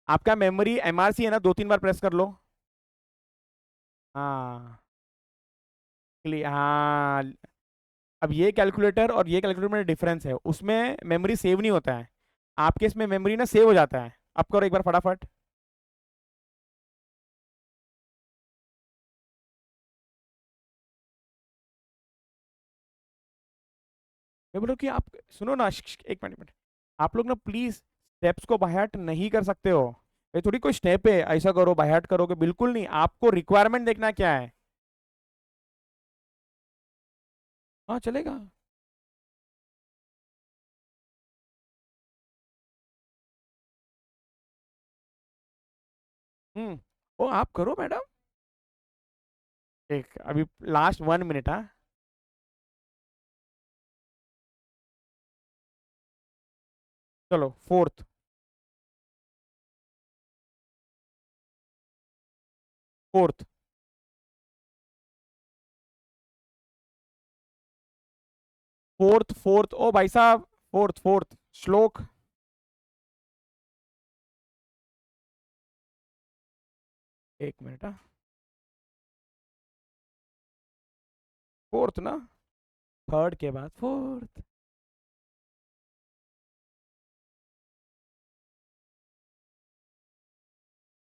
आपका मेमोरी एमआरसी है ना, दो तीन बार प्रेस कर लो। हाँ हाँ। अब ये कैलकुलेटर और ये कैलकुलेटर में डिफरेंस है, उसमें मेमोरी सेव नहीं होता है। आपके इसमें मेमोरी ना सेव हो जाता है। अब करो एक बार फटाफट। मैं बोलो कि आप सुनो ना, एक मिनट मिनट। आप लोग ना प्लीज स्टेप्स को बाय हार्ट नहीं कर सकते हो। ये थोड़ी कोई स्टेप है ऐसा करो बाय हार्ट करोगे, बिल्कुल नहीं। आपको रिक्वायरमेंट देखना क्या है। हाँ चलेगा। ओ आप करो मैडम। एक अभी लास्ट 1 मिनट। हाँ चलो फोर्थ। फोर्थ। फोर्थ फोर्थ ओ भाई साहब। फोर्थ फोर्थ श्लोक। एक मिनट। हाँ फोर्थ ना? थर्ड के बाद fourth.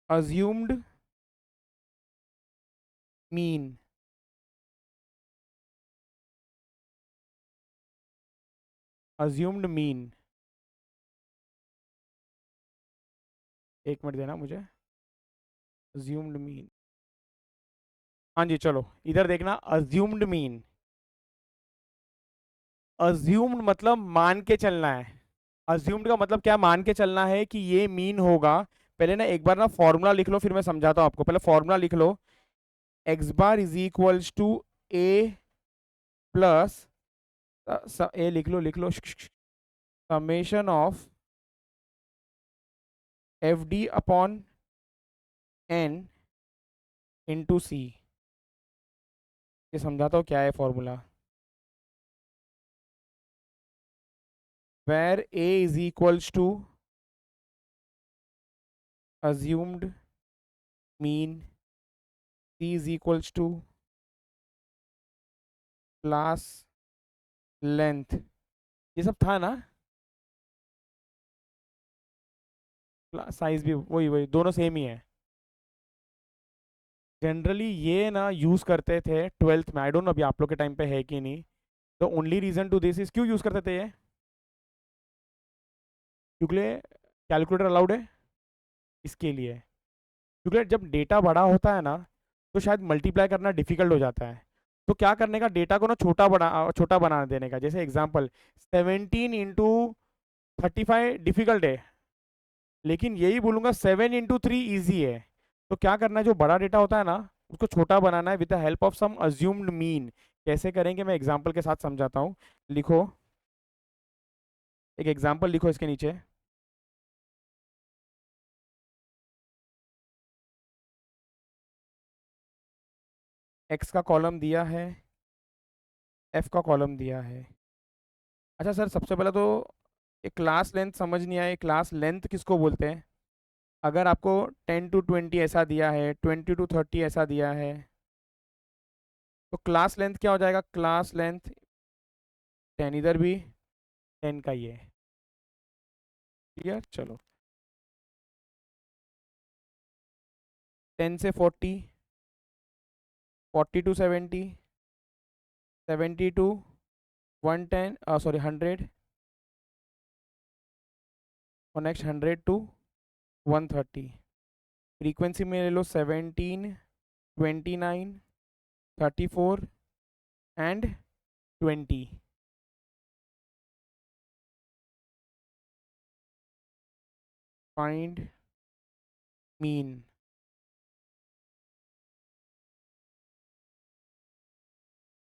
Assumed mean, assumed mean, एक मिनट देना मुझे। अज्यूम्ड मीन, हाँ जी चलो इधर देखना। अज्यूम्ड मीन, अज्यूम्ड मतलब मान के चलना है। अज्यूम्ड का मतलब क्या, मान के चलना है कि ये मीन होगा। पहले ना एक बार ना फॉर्मूला लिख लो, फिर मैं समझाता हूँ आपको। पहले फॉर्मूला लिख लो। X bar is equals to A plus, A लिख लो summation of F D upon N into C. ये समझाता हूँ क्या है formula. Where A is equals to assumed mean, c is equals to class length, ये सब था ना। साइज भी वही वही, दोनों सेम ही है। जनरली ये ना यूज करते थे ट्वेल्थ में, आई डोंट नो अभी आप लोग के टाइम पे है कि नहीं। The only reason to this is, क्यों यूज करते थे ये, क्योंकि कैलकुलेटर अलाउड है इसके लिए। क्योंकि जब डेटा बड़ा होता है ना तो शायद मल्टीप्लाई करना डिफिकल्ट हो जाता है। तो क्या करने का, डेटा को ना छोटा बना देने का। जैसे एग्जांपल 17 into 35 डिफिकल्ट है, लेकिन यही बोलूंगा 7 into 3 ईजी है। तो क्या करना है, जो बड़ा डेटा होता है ना उसको छोटा बनाना है with the help of some assumed mean. कैसे करेंगे मैं एग्जांपल के साथ समझाता हूँ। लिखो, एक एग्जांपल लिखो इसके नीचे। एक्स का कॉलम दिया है, एफ का कॉलम दिया है। अच्छा सर, सबसे पहले तो एक क्लास लेंथ समझ नहीं आए, क्लास लेंथ किसको बोलते हैं। अगर आपको 10 to 20 ऐसा दिया है, 20 to 30 ऐसा दिया है, तो क्लास लेंथ क्या हो जाएगा, क्लास लेंथ 10, इधर भी 10 का ही है। क्लियर, चलो 10 से 40, 40 to 70, 70 to 110, सॉरी 100, और नेक्स्ट 100 to 130। फ्रीक्वेंसी में ले लो 17, 29, 34 and 20। Find mean,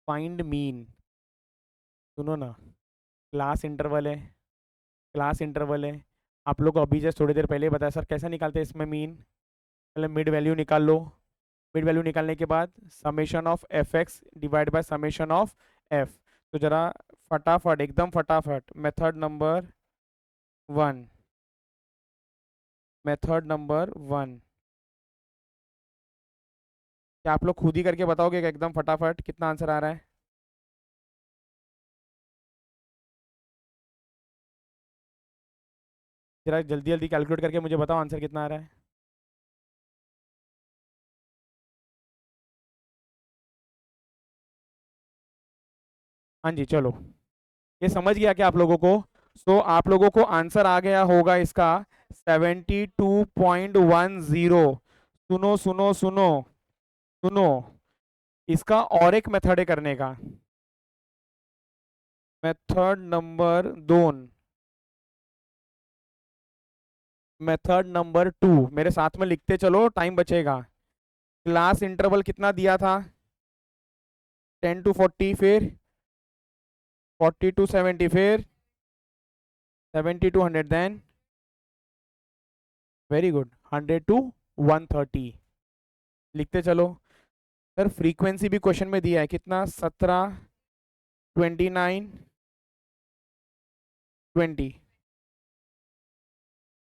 find mean, सुनो ना, क्लास इंटरवल है, क्लास इंटरवल है। आप लोग को अभी जस्ट थोड़ी देर पहले ही बताया सर कैसे निकालते हैं इसमें मीन। पहले मिड वैल्यू निकाल लो। मिड वैल्यू निकालने के बाद summation of F x divide by summation of F. तो जरा फटाफट, एकदम फटाफट, वन, मेथड नंबर 1, क्या आप लोग खुद ही करके बताओगे कि एकदम फटाफट कितना आंसर आ रहा है। जरा जल्दी जल्दी कैलकुलेट करके मुझे बताओ आंसर कितना आ रहा है। हाँ जी चलो, ये समझ गया क्या आप लोगों को। सो आप लोगों को आंसर आ गया होगा इसका 72.10। सुनो सुनो सुनो सुनो, इसका और एक मेथड है करने का। मेथड नंबर 2, मेथड नंबर 2, मेरे साथ में लिखते चलो, टाइम बचेगा। क्लास इंटरवल कितना दिया था, 10 to 40, फिर 40 to 70, फिर 70 to 100, then very good 100 to 130। लिखते चलो। सर फ्रीक्वेंसी भी क्वेश्चन में दिया है कितना, 17, 29, 20।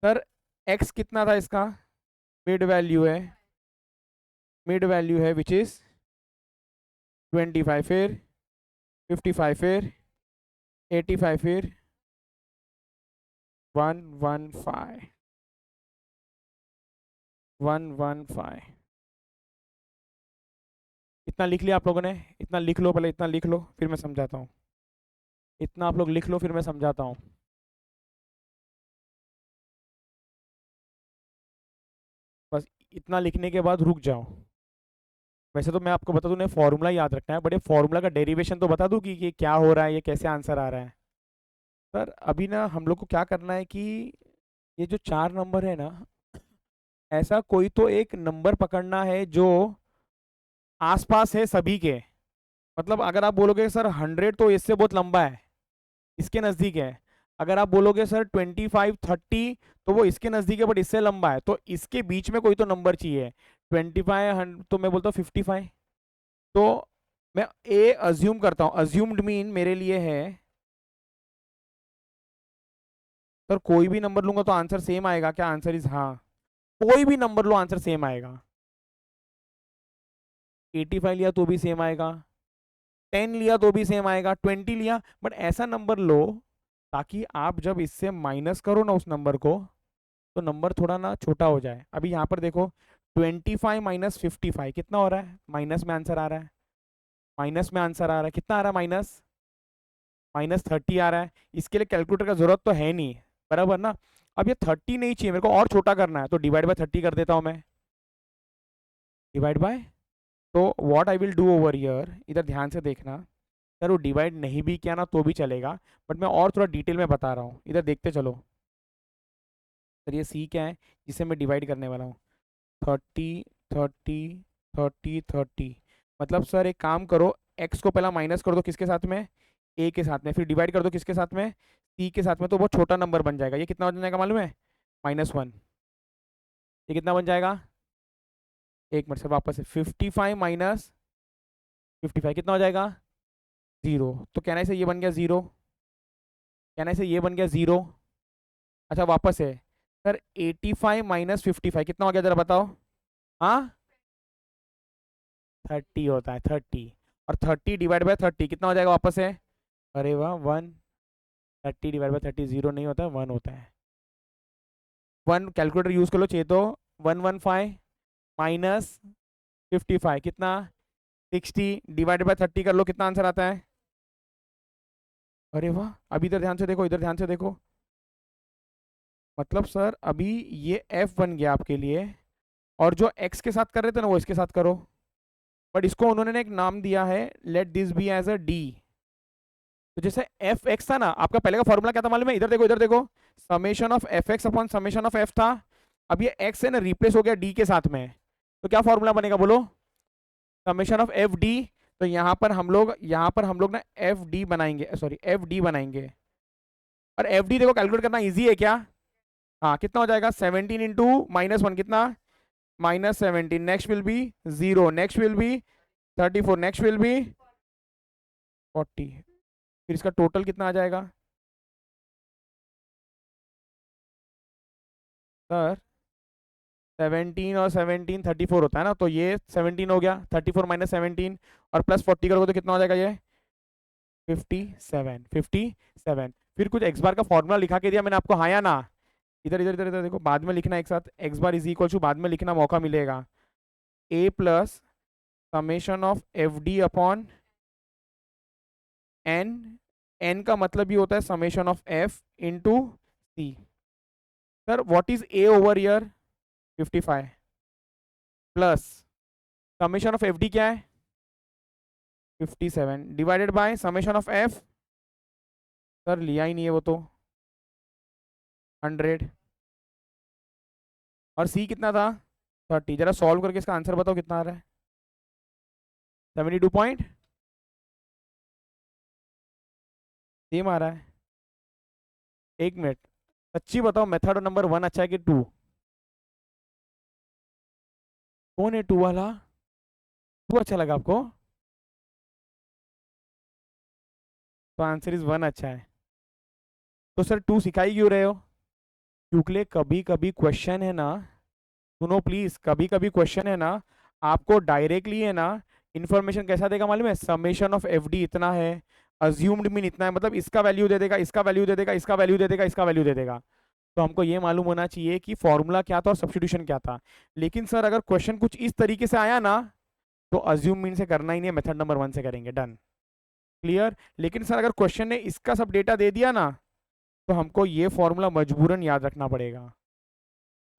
सर एक्स कितना था इसका, मिड वैल्यू है, मिड वैल्यू है विच इज 25, फिर 55 फिर 85 फिर 115 115। इतना लिख लिया आप लोगों ने? इतना लिख लो, पहले इतना लिख लो फिर मैं समझाता हूँ। इतना आप लोग लिख लो फिर मैं समझाता हूँ। बस इतना लिखने के बाद रुक जाओ। वैसे तो मैं आपको बता दूं, ने फॉर्मूला याद रखना है, बट ये फॉर्मूला का डेरिवेशन तो बता दूं कि ये क्या हो रहा है, ये कैसे आंसर आ रहा है। सर अभी ना हम लोग को क्या करना है कि ये जो चार नंबर है ना, ऐसा कोई तो एक नंबर पकड़ना है जो आसपास है सभी के। मतलब अगर आप बोलोगे सर 100 तो इससे बहुत लंबा है, इसके नज़दीक है। अगर आप बोलोगे सर 25 30 तो वो इसके नज़दीक है बट इससे लंबा है, तो इसके बीच में कोई तो नंबर चाहिए। 25 तो मैं बोलता हूँ 55। तो मैं ए अज्यूम करता हूँ, अज्यूम्ड मीन मेरे लिए है सर कोई भी नंबर लूंगा तो आंसर सेम आएगा क्या? आंसर इज हाँ, कोई भी नंबर लो आंसर सेम आएगा। 85 लिया तो भी सेम आएगा, 10 लिया तो भी सेम आएगा, 20 लिया, बट ऐसा नंबर लो ताकि आप जब इससे माइनस करो ना उस नंबर को, तो नंबर थोड़ा ना छोटा हो जाए। अभी यहाँ पर देखो 25 माइनस 55 कितना हो रहा है? माइनस में आंसर आ रहा है, माइनस में आंसर आ रहा है, कितना आ रहा है? माइनस माइनस 30 आ रहा है। इसके लिए कैलकुलेटर का जरूरत तो है नहीं, बराबर ना? अब ये 30 नहीं चाहिए मेरे को, और छोटा करना है, तो डिवाइड बाय 30 कर देता हूँ मैं। डिवाइड बाय, तो what I will do over here, इधर ध्यान से देखना। सर वो डिवाइड नहीं भी किया ना तो भी चलेगा, बट मैं और थोड़ा डिटेल में बता रहा हूँ, इधर देखते चलो। सर ये सी क्या है जिसे मैं डिवाइड करने वाला हूँ? 30 30 30 30। मतलब सर एक काम करो, एक्स को पहला माइनस कर दो किसके साथ में? ए के साथ में, फिर डिवाइड कर दो किसके साथ में? सी के साथ में, तो बहुत छोटा नंबर बन जाएगा। ये कितना बन जाएगा मालूम है? -1। ये कितना बन जाएगा? एक मिनट सर वापस से, 55 माइनस 55 कितना हो जाएगा? 0। तो कहना से ये बन गया 0, कहना से ये बन गया 0। अच्छा वापस से सर, 85 माइनस 55 कितना हो गया जरा बताओ? हाँ 30 होता है, 30। और 30 डिवाइड बाय 30 कितना हो जाएगा वापस से? अरे वाह 1। 30 डिवाइड बाय 30 0 नहीं होता है, 1 होता है। 1 कैलकुलेटर यूज कर लो चाहिए तो। 115 माइनस 55 कितना? 60 डिवाइड बाय 30 कर लो, कितना आंसर आता है? अरे वाह, अभी इधर ध्यान से देखो, इधर ध्यान से देखो। मतलब सर अभी ये f बन गया आपके लिए, और जो x के साथ कर रहे थे ना वो इसके साथ करो, बट इसको उन्होंने एक नाम दिया है, let this be as a D. तो जैसे एफ एक्स था ना, आपका पहले का फॉर्मूला क्या था मालूम है? इधर देखो, इधर देखो, summation of F X upon summation of F था। अब ये एक्स है ना रिप्लेस हो गया डी के साथ में, तो क्या फॉर्मूला बनेगा बोलो? Summation of F D. तो यहाँ पर हम लोग ना एफ डी बनाएंगे, सॉरी एफ डी बनाएंगे। और एफ डी देखो कैलकुलेट करना इजी है क्या? हाँ कितना हो जाएगा? 17 इंटू -1 कितना? -17। Next will be 0, next will be 34, next will be 40। फिर इसका टोटल कितना आ जाएगा सर? 17 और 17 34 होता है ना, तो ये 17 हो गया, 34 माइनस 17 और प्लस 40 करोगे तो कितना हो जाएगा ये? 57, 57। फिर कुछ एक्स बार का फॉर्मूला लिखा के दिया मैंने आपको, हाँ या ना? इधर इधर इधर इधर देखो, बाद में लिखना एक साथ, X bar is equal to बाद में लिखना, मौका मिलेगा। A plus summation of F D upon N. N का मतलब ये होता है summation of F into C. Sir what is A over year? 55 plus summation of F D क्या है? 57 divided by summation of F, sir लिया ही नहीं है वो तो, 100। और सी कितना था? 30। जरा सॉल्व करके इसका आंसर बताओ कितना आ रहा है? 72 पॉइंट सेम आ रहा है। एक मिनट, सच्ची बताओ मेथड नंबर 1 अच्छा है कि 2? कौन है 2 वाला? 2 अच्छा लगा आपको? तो आंसर इज 1 अच्छा है। तो सर 2 सिखाई क्यों रहे हो? क्योंकि कभी कभी क्वेश्चन है ना, सुनो प्लीज, कभी कभी क्वेश्चन है ना, आपको डायरेक्टली है ना इन्फॉर्मेशन कैसा देगा मालूम है, समेशन ऑफ एफ डी इतना है, अज्यूम्ड मीन इतना है, मतलब इसका वैल्यू दे देगा, इसका वैल्यू दे देगा, इसका वैल्यू दे देगा, इसका वैल्यू दे देगा। तो हमको ये मालूम होना चाहिए कि फॉर्मूला क्या था और सब्स्टिट्यूशन क्या था। लेकिन सर अगर क्वेश्चन कुछ इस तरीके से आया ना, तो अज्यूम मीन से करना ही नहीं है, मेथड नंबर 1 से करेंगे, डन, क्लियर। लेकिन सर अगर क्वेश्चन ने इसका सब डेटा दे दिया ना, तो हमको ये फॉर्मूला मजबूरन याद रखना पड़ेगा,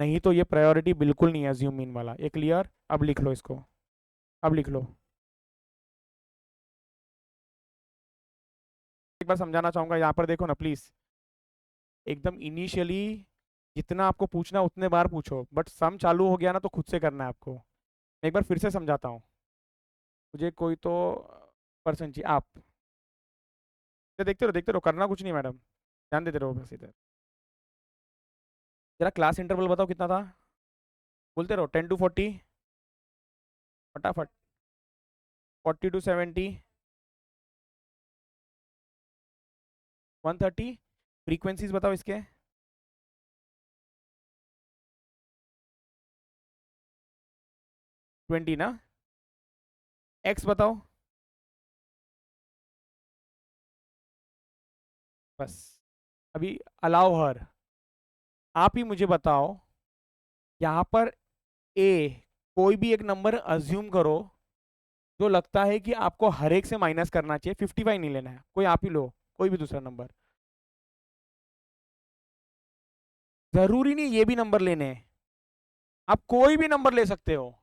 नहीं तो ये प्रायोरिटी बिल्कुल नहीं है अज्यूम मीन वाला। ये क्लियर? अब लिख लो इसको, अब लिख लो। एक बार समझाना चाहूंगा, यहाँ पर देखो ना प्लीज, एकदम इनिशियली जितना आपको पूछना उतने बार पूछो, बट सम चालू हो गया ना तो खुद से करना है आपको। मैं एक बार फिर से समझाता हूँ, मुझे कोई तो पर्सन चाहिए, आप देखते रहो, करना कुछ नहीं मैडम, ध्यान देते रहो बस इधर। जरा क्लास इंटरवल बताओ कितना था, बोलते रहो, 10 to 40, फटाफट, 40 to 70, 130। फ्रीक्वेंसीज बताओ इसके, 20 ना। एक्स बताओ, बस। अभी अलाउ हर, आप ही मुझे बताओ, यहाँ पर ए, कोई भी एक नंबर अज्यूम करो जो लगता है कि आपको हर एक से माइनस करना चाहिए, 55 नहीं लेना है, कोई आप ही लो, कोई भी दूसरा नंबर, जरूरी नहीं ये भी नंबर लेने हैं, आप कोई भी नंबर ले सकते हो।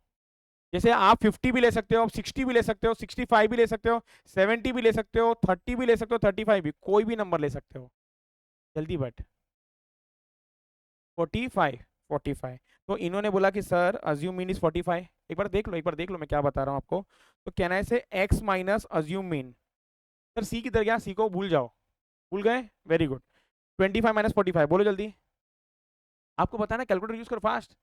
जैसे आप 50 भी ले सकते हो, आप 60 भी ले सकते हो, 65 भी ले सकते हो, 70 भी ले सकते हो, 30 भी ले सकते हो, 35 भी, कोई भी नंबर ले सकते हो, जल्दी बट। 45, 45। तो इन्होंने बोला कि सर अज्यूम मीन इज 45, एक बार देख लो, एक बार देख लो मैं क्या बता रहा हूँ आपको। तो कहना है से X minus assumed mean, sir C किधर गया, सी को भूल जाओ, भूल गए, वेरी गुड। 25 माइनस 45 बोलो जल्दी, आपको बताना, कैलकुलेटर यूज करो फास्ट।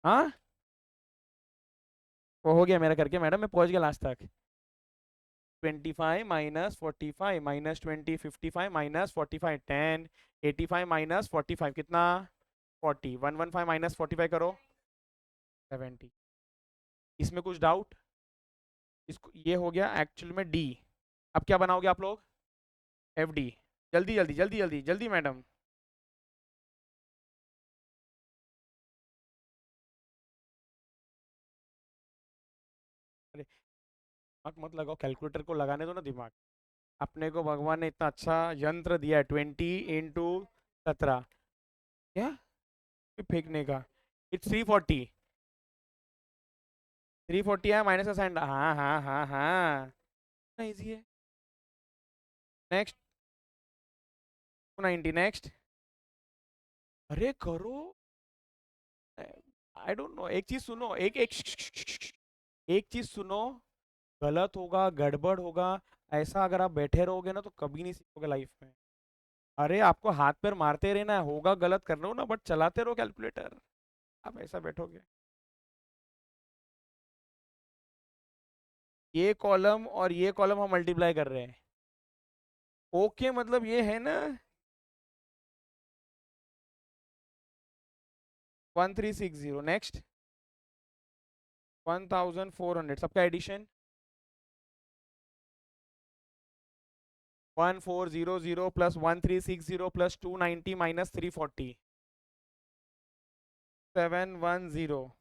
हाँ, वो हो गया मेरा करके मैडम, मैं पहुंच गया लास्ट तक। 25 माइनस 45 माइनस 20, 55 माइनस 45, 10, 85 माइनस 45 कितना, 40, 115 माइनस 45 करो, 70। इसमें कुछ डाउट? इसको ये हो गया एक्चुअल में डी। अब क्या बनाओगे आप लोग, एफ डी, जल्दी जल्दी जल्दी जल्दी जल्दी मैडम। अरे दिमाग मत लगाओ, कैलकुलेटर को लगाने दो ना दिमाग, अपने को भगवान ने इतना अच्छा यंत्र दिया है, 20 × 17, क्या फेंकने का, इट्स 340, 340 है, माइनस का साइन, हाँ हाँ हाँ हाँ, इजी है। नेक्स्ट, 290, नेक्स्ट, अरे करो, आई डोंट नो, एक चीज सुनो, एक एक एक चीज सुनो, गलत होगा, गड़बड़ होगा, ऐसा अगर आप बैठे रहोगे ना तो कभी नहीं सीखोगे लाइफ में। अरे आपको हाथ पैर मारते रहना है, होगा गलत कर रहे हो ना, बट चलाते रहो कैलकुलेटर, आप ऐसा बैठोगे। ये कॉलम और ये कॉलम हम मल्टीप्लाई कर रहे हैं, ओके मतलब ये है ना, 1360, नेक्स्ट 1400, सबका एडिशन 1400 प्लस 1360 प्लस 290 माइनस 340, 710,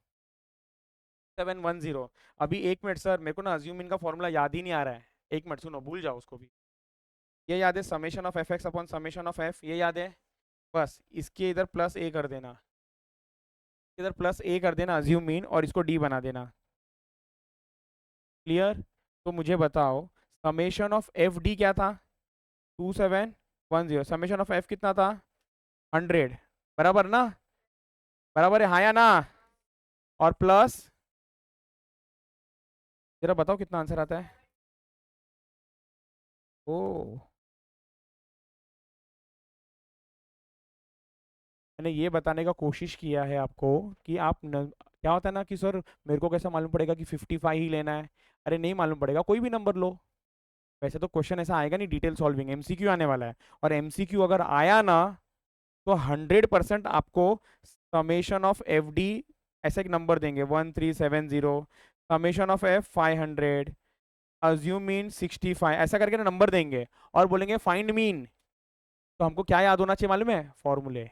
710। अभी एक मिनट सर, मेरे को ना अज्यूम इनका फॉर्मूला याद ही नहीं आ रहा है, एक मिनट सुनो, भूल जाओ उसको भी। ये याद है, summation of F X upon summation of F, ये याद है, बस इसके इधर प्लस ए कर देना, इधर प्लस ए कर देना अज्यूम मीन, और इसको डी बना देना, क्लियर। तो मुझे बताओ, समेशन ऑफ एफ डी क्या था, 2710, समेशन ऑफ एफ कितना था, 100, बराबर ना, बराबर है हाँ या ना, और प्लस, जरा बताओ कितना आंसर आता है, ओ, मैंने ये बताने का कोशिश किया है आपको कि क्या होता है ना कि सर मेरे को कैसा मालूम पड़ेगा कि 55 ही लेना है, अरे नहीं मालूम पड़ेगा, कोई भी नंबर लो। वैसे तो क्वेश्चन ऐसा आएगा नहीं, डिटेल सॉल्विंग एमसीक्यू आने वाला है, और एमसीक्यू अगर आया ना तो 100% आपको समेशन ऑफ एफ डी ऐसा एक नंबर देंगे 1370, summation of F 500, assume mean 65, ऐसा करके ना नंबर देंगे और बोलेंगे फाइंड मीन। तो हमको क्या याद होना चाहिए मालूम है? फॉर्मूले।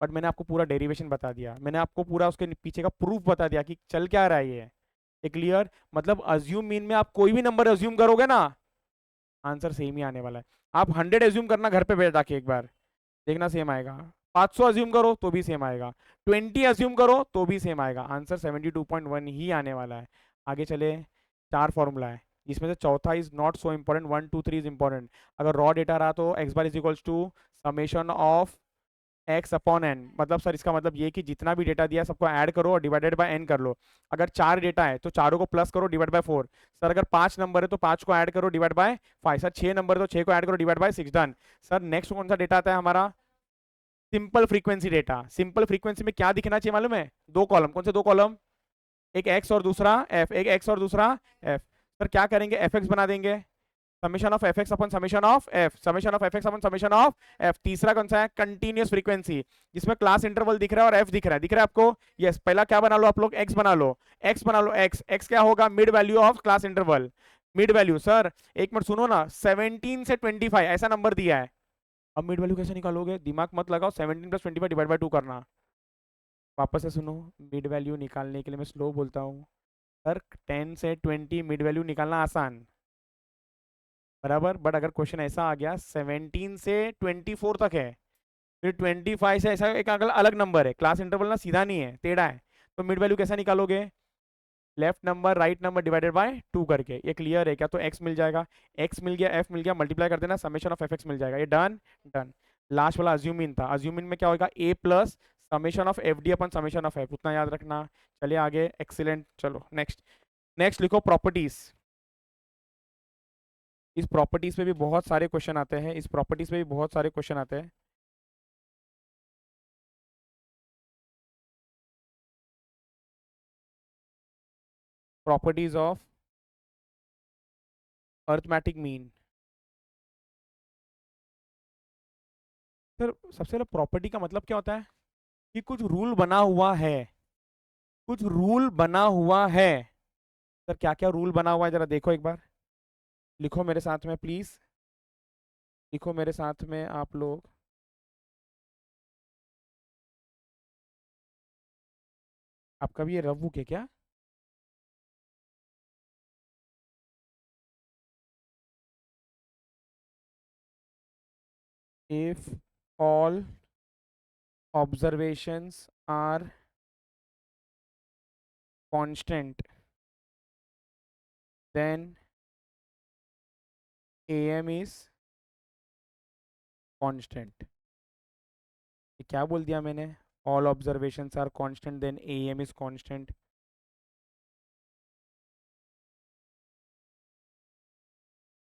बट मैंने आपको पूरा डेरिवेशन बता दिया, मैंने आपको पूरा उसके पीछे का प्रूफ बता दिया कि चल क्या रहा है ये क्लियर। मतलब अज्यूम मीन में आप कोई भी नंबर अज्यूम करोगे ना, आंसर सेम ही आने वाला है। आप 100 अज्यूम करना घर पे बैठ जाके एक बार, देखना सेम आएगा। 500 अज्यूम करो तो भी सेम आएगा, 20 अज्यूम करो तो भी सेम आएगा, आंसर 72.1 ही आने वाला है। आगे चले, 4 फॉर्मूला है, जिसमें से चौथा is not so important, 1 2 3 is important. अगर रॉ डेटा रहा तो X bar is equals to summation of X upon N, मतलब सर इसका मतलब ये कि जितना भी डेटा दिया है सबको ऐड करो और डिवाइडेड बाय एन कर लो। अगर 4 डेटा है तो चारों को प्लस करो डिवाइड बाय 4। सर अगर 5 नंबर है तो 5 को ऐड करो डिवाइड बाय 5। सर 6 नंबर है तो 6 को ऐड करो divide by 6, done. Sir next कौन सा डेटा आता है हमारा? Simple frequency data. Simple frequency में क्या दिखना चाहिए मालूम है? 2 कॉलम। कौन से 2 कॉलम? एक एक्स और दूसरा एफ, एक एक्स और दूसरा एफ। सर क्या करेंगे? एफ एक्स बना देंगे, summation of F x upon summation of F, summation of F x upon summation of F. तीसरा कौन सा है? कंटीन्यूअस फ्रीक्वेंसी, जिसमें क्लास इंटरवल दिख रहा है और एफ दिख रहा है, दिख रहा है आपको? यस। पहला क्या बना लो आप लोग? एक्स बना लो, एक्स बना लो, एक्स। एक्स क्या होगा? Mid value of class interval, mid value. Sir एक मिनट सुनो ना, 17 से 25 ऐसा नंबर दिया है, अब मिड वैल्यू कैसे निकालोगे? दिमाग मत लगाओ, 17 + 25 डिवाइड बाय 2 करना। वापस से सुनो, मिड वैल्यू निकालने के लिए मैं स्लो बोलता हूँ। सर 10 से 20 मिड वैल्यू निकालना आसान, बराबर। बट अगर क्वेश्चन ऐसा आ गया 17 से 24 तक है, फिर 25 से ऐसा एक अगला अलग नंबर है, क्लास इंटरवल ना सीधा नहीं है, टेढ़ा है, तो मिड वैल्यू कैसा निकालोगे? Left number right number divided by 2 करके। ये क्लियर है क्या? तो x मिल जाएगा, x मिल गया, f मिल गया, मल्टीप्लाई कर देना, समेशन ऑफ fx मिल जाएगा। ये डन, डन। लास्ट वाला अज्यूमिन था, अज्यूमिन में क्या होगा? a plus summation of F D upon summation of f, उतना याद रखना। चलिए आगे, एक्सीलेंट। चलो नेक्स्ट, नेक्स्ट लिखो प्रॉपर्टीज। इस प्रॉपर्टीज पे भी बहुत सारे क्वेश्चन आते हैं, इस प्रॉपर्टीज पे भी बहुत सारे क्वेश्चन आते हैं। Properties of arithmetic mean. Sir सबसे पहले प्रॉपर्टी का मतलब क्या होता है? कि कुछ रूल बना हुआ है, कुछ रूल बना हुआ है। सर क्या क्या रूल बना हुआ है जरा देखो एक बार, लिखो मेरे साथ में प्लीज, लिखो मेरे साथ में आप लोग। आपका भी ये रफ बुक है क्या? If all observations are constant then am is constant. क्या बोल दिया मैंने? All observations are constant then am is constant.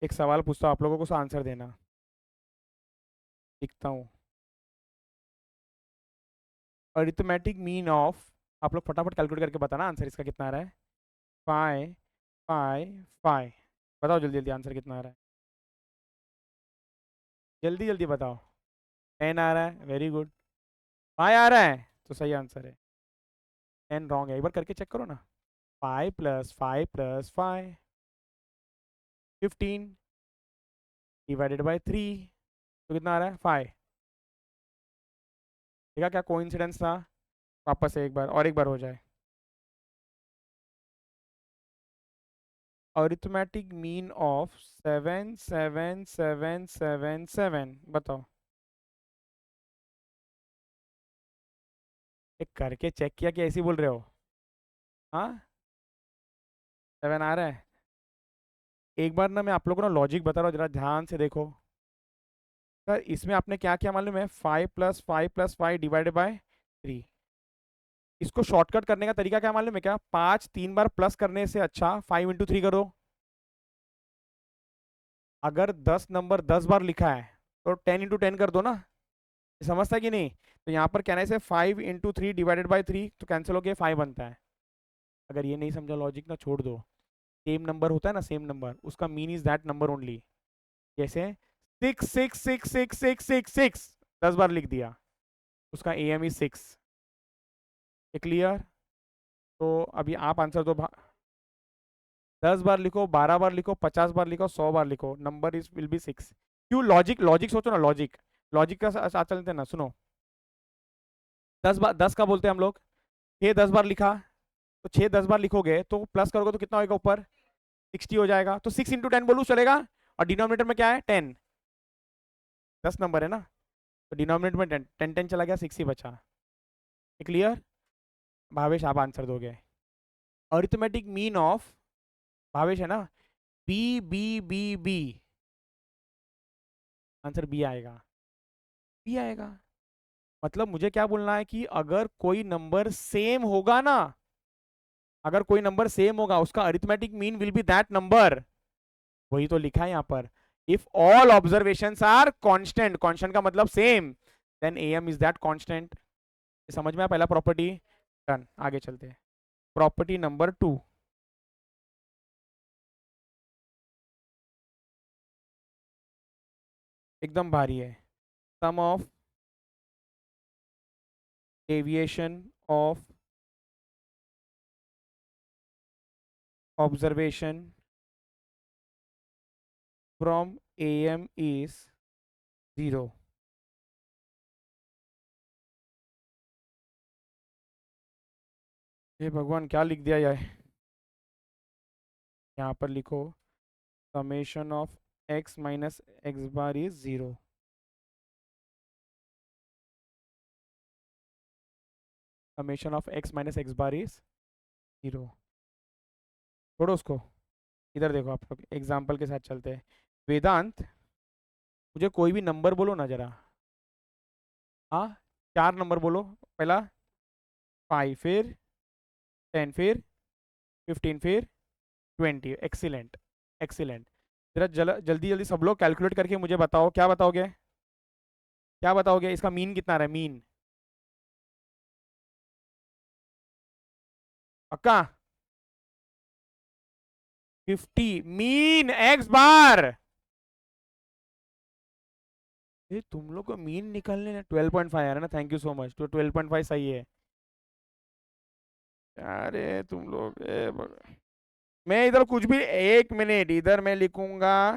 एक सवाल पूछता हूँ, आप लोगों को उसका आंसर देना। लिखता हूँ, अरिथमेटिक मीन ऑफ, आप लोग फटाफट कैलकुलेट करके बताना आंसर इसका कितना आ रहा है। 5 5 5, बताओ जल्दी जल्दी आंसर कितना आ रहा है, जल्दी जल्दी बताओ। 10 आ रहा है, वेरी गुड। 5 आ रहा है तो सही आंसर है, 10 रॉन्ग है, एक बार करके चेक करो ना। 5 + 5 + 5 15 डिवाइडेड बाय 3, तो कितना आ रहा है? 5। देखा क्या कोइंसिडेंस था? वापस से एक बार और, एक बार हो जाए। अरिथमेटिक मीन ऑफ 7 7 7 7 7, बताओ। एक करके चेक किया कि ऐसे ही बोल रहे हो? हाँ 7 आ रहा है। एक बार ना मैं आप लोगों को ना लॉजिक बता रहा हूँ, जरा ध्यान से देखो। सर इसमें आपने क्या किया मालूम है? 5 + 5 + 5 डिवाइडेड बाय 3। इसको शॉर्टकट करने का तरीका क्या मालूम है क्या? 5 3 बार प्लस करने से अच्छा 5 × 3 करो। अगर 10 नंबर 10 बार लिखा है तो 10 × 10 कर दो ना, समझता है कि नहीं? तो यहाँ पर कहने से 5 × 3 डिवाइडेड बाय 3, तो कैंसिल हो गया, 5 बनता है। अगर ये नहीं समझा लॉजिक ना, छोड़ दो। सेम नंबर होता है ना, सेम नंबर, उसका mean is that number only. जैसे 6 6 6 6 6 6 6, 10 बार लिख दिया, उसका AM इज 6। क्लियर? तो अभी आप आंसर दो। 10 बार लिखो, 12 बार लिखो, 50 बार लिखो, 100 बार लिखो, नंबर इज विल बी 6। क्यों? लॉजिक, लॉजिक सोचो ना, लॉजिक, लॉजिक का साथ चलते हैं ना। सुनो, 10 बार, 10 का बोलते हैं हम लोग, 6 10 बार लिखा, तो 6 10 बार लिखोगे तो प्लस करोगे तो कितना होगा ऊपर? 60 हो जाएगा। तो 6 इंटू 10 बोलूँ चलेगा? और डिनोमिनेटर में क्या है? 10। 10 नंबर है ना, तो डिनोमिनेटर में 10 10 10 चला गया, 6 ही बचा। क्लियर? भावेश आप आंसर दोगे। अरिथमेटिक मीन ऑफ, भावेश है ना, B B B B, answer B आएगा, बी आएगा। मतलब मुझे क्या बोलना है कि अगर कोई नंबर सेम होगा ना, अगर कोई नंबर सेम होगा, उसका arithmetic mean will be that number. वही तो लिखा है यहाँ पर, if all observations are constant, constant का मतलब same, then AM is that constant. समझ में आया पहला प्रॉपर्टी? डन, आगे चलते हैं। प्रॉपर्टी नंबर 2, एकदम भारी है। Sum of deviation of observation from AM is 0। ये भगवान क्या लिख दिया यार, यहाँ पर लिखो summation of x minus X bar is 0। Summation of x minus X bar is 0। छोड़ो उसको, इधर देखो, आप लोग एग्जाम्पल के साथ चलते हैं। वेदांत, मुझे कोई भी नंबर बोलो ना जरा। हाँ, 4 नंबर बोलो। पहला 5, फिर 10, फिर 15, फिर 20। Excellent, excellent. जरा जल्दी जल्दी सब लोग कैलकुलेट करके मुझे बताओ, क्या बताओगे? क्या बताओगे? इसका मीन कितना आ रहा है? मीन पक्का? 50 मीन एक्स बार। ये तुम लोग को मीन निकालने में 12.5 आ रहा है ना, थैंक यू सो मच, तो 12.5 सही है। अरे तुम लोग मैं इधर कुछ भी, 1 मिनट, इधर मैं लिखूंगा,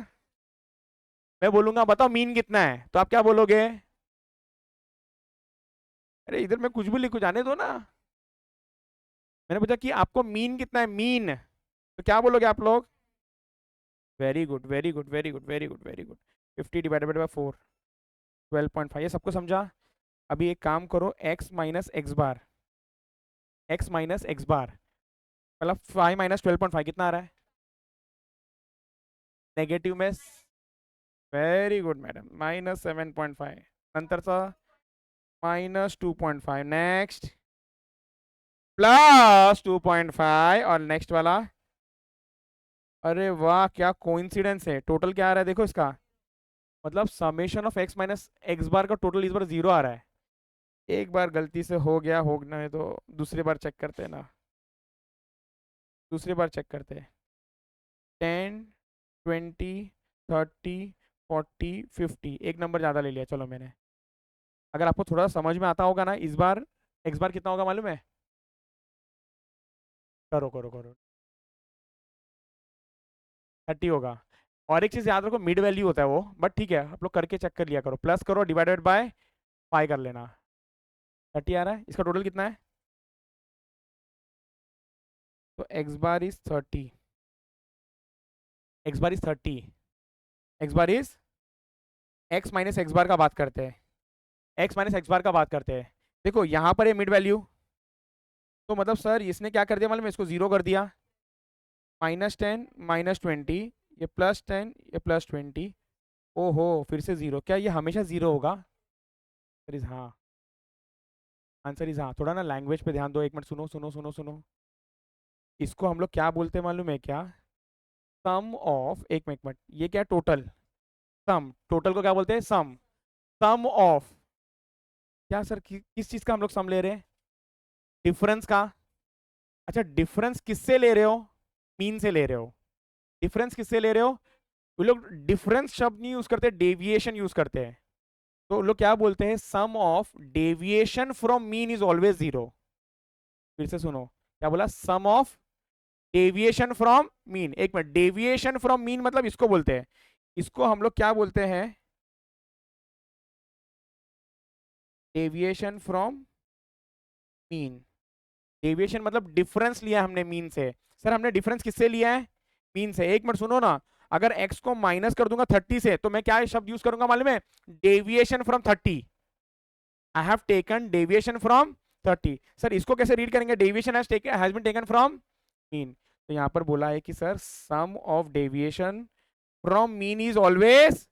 मैं बोलूंगा बताओ मीन कितना है, तो आप क्या बोलोगे? अरे इधर मैं कुछ भी लिखू, जाने दो ना। मैंने पूछा कि आपको मीन कितना है, मीन, तो क्या बोलोगे आप लोग? Very good, very good, very good, very good, very good. 50 divided by 4, 12.5। ये सबको समझा? अभी एक काम करो, x माइनस एक्स बार, x माइनस एक्स बार, मतलब 5 माइनस 12.5 कितना आ रहा है? नेगेटिव में, वेरी गुड मैडम, -7.5। नंतरचा -2.5, नेक्स्ट +2.5, और नेक्स्ट वाला, अरे वाह क्या कोइंसिडेंस है, टोटल क्या आ रहा है देखो इसका, मतलब summation of x minus X bar का टोटल इस बार 0 आ रहा है। एक बार गलती से हो गया, होना है तो दूसरी बार चेक करते हैं ना, दूसरी बार चेक करते हैं। 10, 20, 30, 40, 50, एक नंबर ज़्यादा ले लिया, चलो मैंने। अगर आपको थोड़ा समझ में आता होगा ना, इस बार एक्स बार कितना होगा मालूम है? करो करो करो, 30 होगा। और एक चीज़ याद रखो, मिड वैल्यू होता है वो, बट ठीक है, आप लोग करके चेक कर लिया करो, प्लस करो, डिवाइडेड बाय 5 कर लेना। 30 आ रहा है, इसका टोटल कितना है? तो X bar is 30, X bar is 30, X bar is, X minus X bar का बात करते हैं, एक्स माइनस एक्स बार का बात करते हैं। देखो यहाँ पर ये मिड वैल्यू, तो मतलब सर इसने क्या कर दिया मालूम है, इसको 0 कर दिया, -10, -20, ये +10, ये +20। ओहो, फिर से 0, क्या ये हमेशा 0 होगा? आंसर इज हाँ, आंसर इज हाँ। थोड़ा ना लैंग्वेज पे ध्यान दो, एक मिनट, सुनो सुनो सुनो सुनो। इसको हम लोग क्या बोलते हैं मालूम है क्या? सम ऑफ, एक मिनट, ये क्या? टोटल, सम, टोटल को क्या बोलते हैं? सम, सम ऑफ, क्या सर किस चीज का हम लोग सम ले रहे हैं? डिफरेंस का। अच्छा, डिफरेंस किससे ले रहे हो? मीन से ले रहे हो। डिफरेंस किससे ले रहे हो? वो लोग डिफरेंस शब्द नहीं यूज करते, डेविएशन यूज करते हैं। तो लोग क्या बोलते हैं, sum of deviation from mean is always zero. फिर से सुनो, क्या बोला, sum of deviation from mean. एक मिनट, डेविएशन फ्रॉम मीन मतलब इसको बोलते हैं, इसको हम लोग क्या बोलते हैं, डेविएशन फ्रॉम मीन। डेविएशन मतलब डिफरेंस लिया हमने मीन से। सर हमने डिफरेंस किससे लिया है, मीन से। एक मिनट सुनो ना, अगर x को माइनस कर दूंगा 30 से तो मैं क्या शब्द यूज करूंगा मालूम है, deviation from 30। I have taken deviation from 30। Sir इसको कैसे रीड करेंगे, deviation has been taken from mean. तो यहां पर बोला है कि sir sum of deviation from mean is always,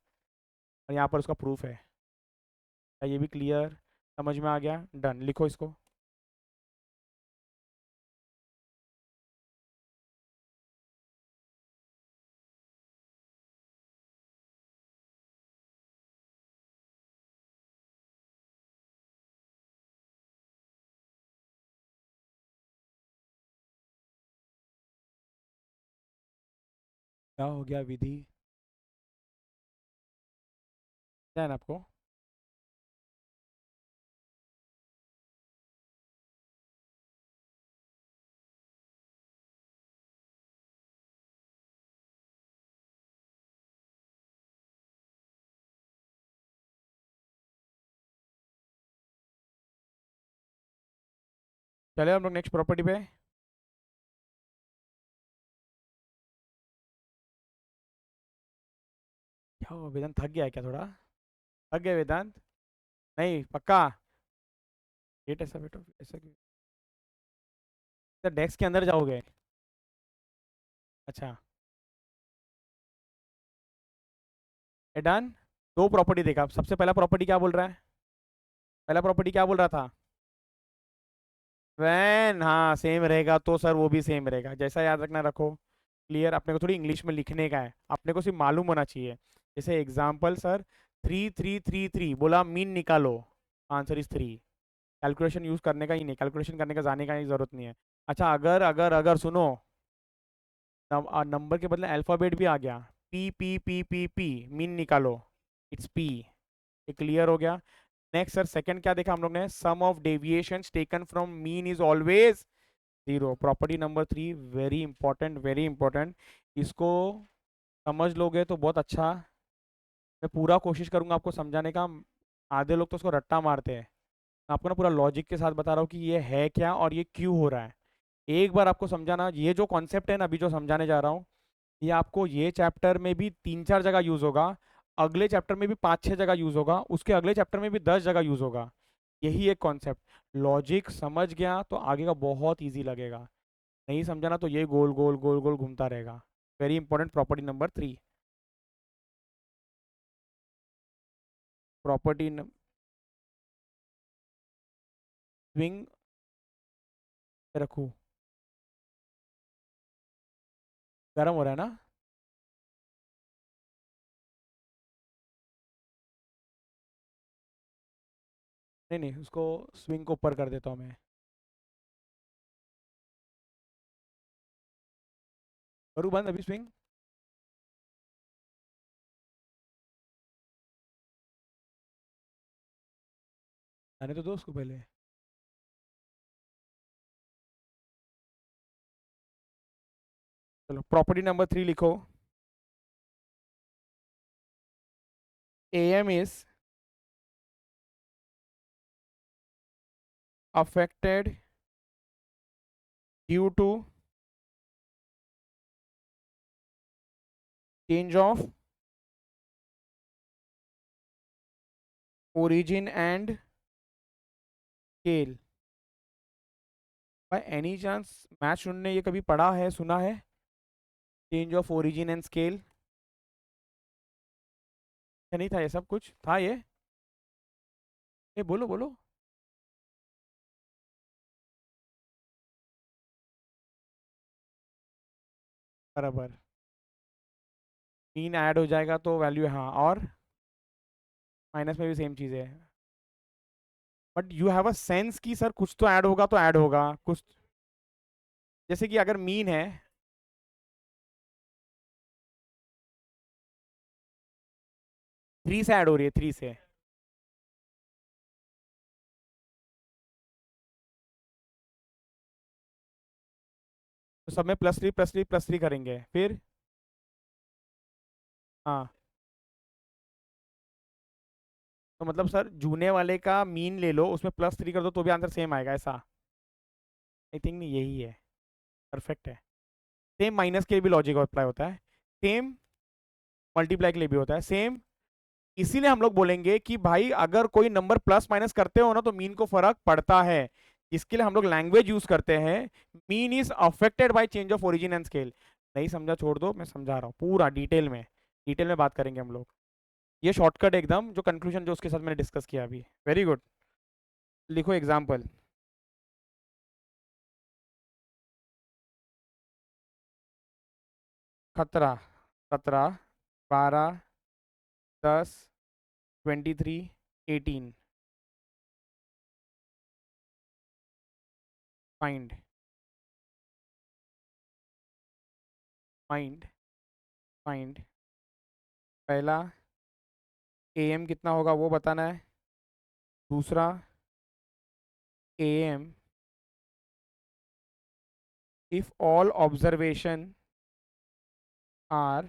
और यहां पर उसका प्रूफ है। क्या ये भी क्लियर समझ में आ गया, डन, लिखो इसको। क्या हो गया विधि, क्या है ना आपको। चले हम लोग नेक्स्ट प्रॉपर्टी पे। क्या हुआ, वेदांत थक गया है क्या थोड़ा, थक गए वेदांत, नहीं पक्का। वेट, ऐसा बेटो ऐसा क्यों, सर डेस्क के अंदर जाओगे, अच्छा। ए डन, दो प्रॉपर्टी देखा, सबसे पहला प्रॉपर्टी क्या बोल रहा है, पहला प्रॉपर्टी क्या बोल रहा था, वैन, हाँ सेम रहेगा तो सर वो भी सेम रहेगा, जैसा याद रखना रखो। क्लियर, अपने को थोड़ी इंग्लिश में लिखने का है, अपने को सिर्फ मालूम होना चाहिए। जैसे एग्जाम्पल सर, 3333 बोला मीन निकालो, आंसर इज 3। कैलकुलेशन यूज करने का ही नहीं, कैलकुलेशन करने का जाने का ही जरूरत नहीं है। अच्छा अगर अगर अगर सुनो, नंबर के बदले अल्फाबेट भी आ गया, P P P P P, mean निकालो, इट्स पी। ये क्लियर हो गया। नेक्स्ट सर सेकंड क्या देखा हम लोग ने, sum of deviation taken from mean is always zero. Property number 3 very important, very important. इसको समझ लोगे तो बहुत अच्छा। मैं पूरा कोशिश करूंगा आपको समझाने का। आधे लोग तो उसको रट्टा मारते हैं, मैं आपको ना पूरा लॉजिक के साथ बता रहा हूँ कि ये है क्या और ये क्यों हो रहा है। एक बार आपको समझाना, ये जो कॉन्सेप्ट है ना अभी जो समझाने जा रहा हूँ, ये आपको ये चैप्टर में भी 3-4 जगह यूज होगा, अगले चैप्टर में भी 5-6 जगह यूज होगा, उसके अगले चैप्टर में भी 10 जगह यूज होगा। यही एक कॉन्सेप्ट, लॉजिक समझ गया तो आगे का बहुत ईजी लगेगा, नहीं समझा ना तो ये गोल गोल गोल गोल घूमता रहेगा। Very important property number 3। Property swing रखू, गर्म हो रहा है ना। नहीं नहीं, उसको स्विंग को ऊपर कर देता हूँ मैं। करूँ बंद अभी स्विंग, आने तो दो उसको पहले। चलो प्रॉपर्टी नंबर 3 लिखो, AM is affected due to change of origin and scale। By any chance math ने ये कभी पढ़ा है, सुना है, change of origin and scale, या नहीं था, ये सब कुछ था ये बोलो बोलो। बराबर, मीन ऐड हो जाएगा तो वैल्यू, हाँ, और माइनस में भी सेम चीज़ है। But you have a sense कि सर कुछ तो ऐड होगा कुछ। जैसे कि अगर मीन है, 3 से ऐड हो रही है, 3 से, सब में plus three plus three plus three करेंगे फिर। हाँ, तो मतलब सर जूने वाले का मीन ले लो, उसमें प्लस थ्री कर दो तो भी आंसर सेम आएगा ऐसा। आई थिंक नहीं, यही है, परफेक्ट है। सेम माइनस के लिए भी लॉजिक अप्लाई होता है, सेम मल्टीप्लाई के लिए भी होता है, सेम। इसीलिए हम लोग बोलेंगे कि भाई अगर कोई नंबर प्लस माइनस करते हो ना तो मीन को फर्क पड़ता है। इसके लिए हम लोग लैंग्वेज यूज करते हैं, mean is affected by change of origin and scale. नहीं समझा छोड़ दो, मैं समझा रहा हूँ पूरा डिटेल में बात करेंगे हम लोग। ये शॉर्टकट एकदम, जो कंक्लूजन जो उसके साथ मैंने डिस्कस किया अभी। Very good. लिखो एग्जाम्पल। खतरा, 17, 12, 10, 23, 18। Find, find, find. पहला, एम कितना होगा वो बताना है। दूसरा, M if all observation are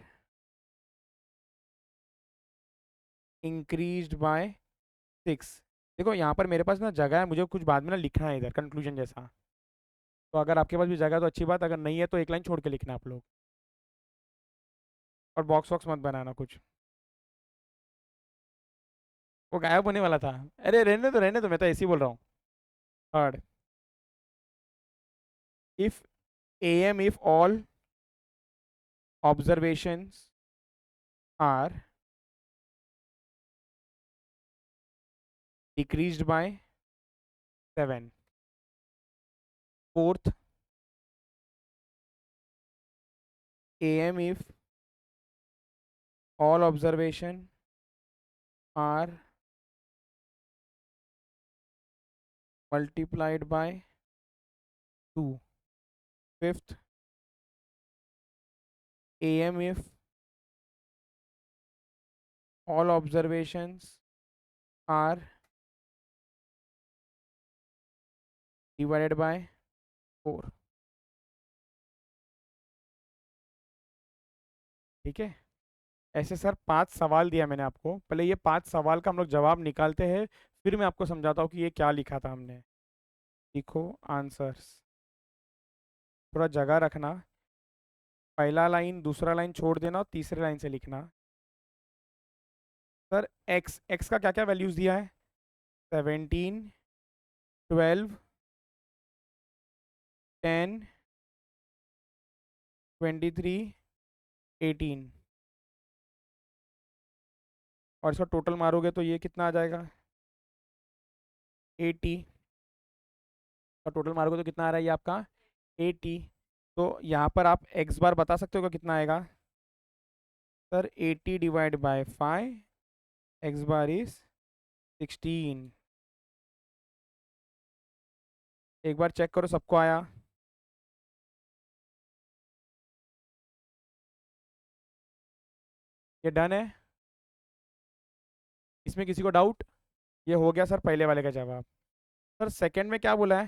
increased by 6। देखो यहाँ पर मेरे पास ना जगह है, मुझे कुछ बाद में ना लिखना है इधर कंक्लूजन जैसा। तो अगर आपके पास भी जगह है तो अच्छी बात, अगर नहीं है तो एक लाइन छोड़ के लिखना आप लोग। और बॉक्स वॉक्स मत बनाना कुछ, वो गायब होने वाला था। अरे रहने दो, मैं तो ऐसे ही बोल रहा हूँ। Third, if M if all observations are decreased by 7। Fourth, M if all observation are multiplied by 2। Fifth, am if all observations are divided by 4। ठीक है, ऐसे सर 5 सवाल दिया मैंने आपको, पहले ये 5 सवाल का हम लोग जवाब निकालते हैं, फिर मैं आपको समझाता हूँ कि ये क्या लिखा था हमने। लिखो आंसर्स, थोड़ा जगह रखना, पहला लाइन दूसरा लाइन छोड़ देना और तीसरे लाइन से लिखना। सर एक्स एक्स का क्या क्या वैल्यूज दिया है? 17, 12, 10, 23, 18। और इसका टोटल मारोगे तो ये कितना आ जाएगा? 80। और टोटल मारोगे तो कितना आ रहा है ये आपका? 80। तो यहाँ पर आप एक्स बार बता सकते हो कि कितना आएगा? Sir 80 divide by 5, x bar is 16। एक बार चेक करो सबको आया? ये डन है? इसमें किसी को डाउट? ये हो गया सर पहले वाले का जवाब। सर सेकंड में क्या बोला है?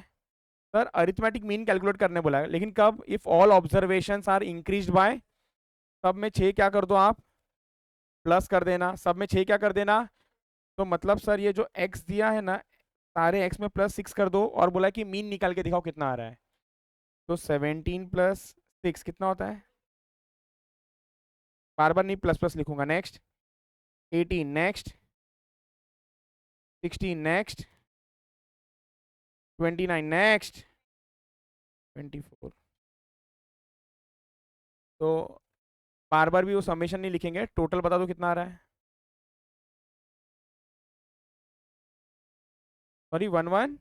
सर अरिथमेटिक मीन कैलकुलेट करने बोला है, लेकिन कब? If all observations are increased by, सब में 6 क्या कर दो आप? प्लस कर देना। सब में 6 क्या कर देना? तो मतलब सर ये जो x दिया है ना, सारे x में +6 कर दो और बोला कि मीन निकाल के दिखाओ कितना आ रहा है। तो 17 + 6 कितना होता है? बार बार नहीं प्लस प्लस लिखूंगा। Next 18, next 16, next 29, next 24। तो बार बार भी वो समेशन नहीं लिखेंगे, टोटल बता दो कितना आ रहा है। सॉरी 110।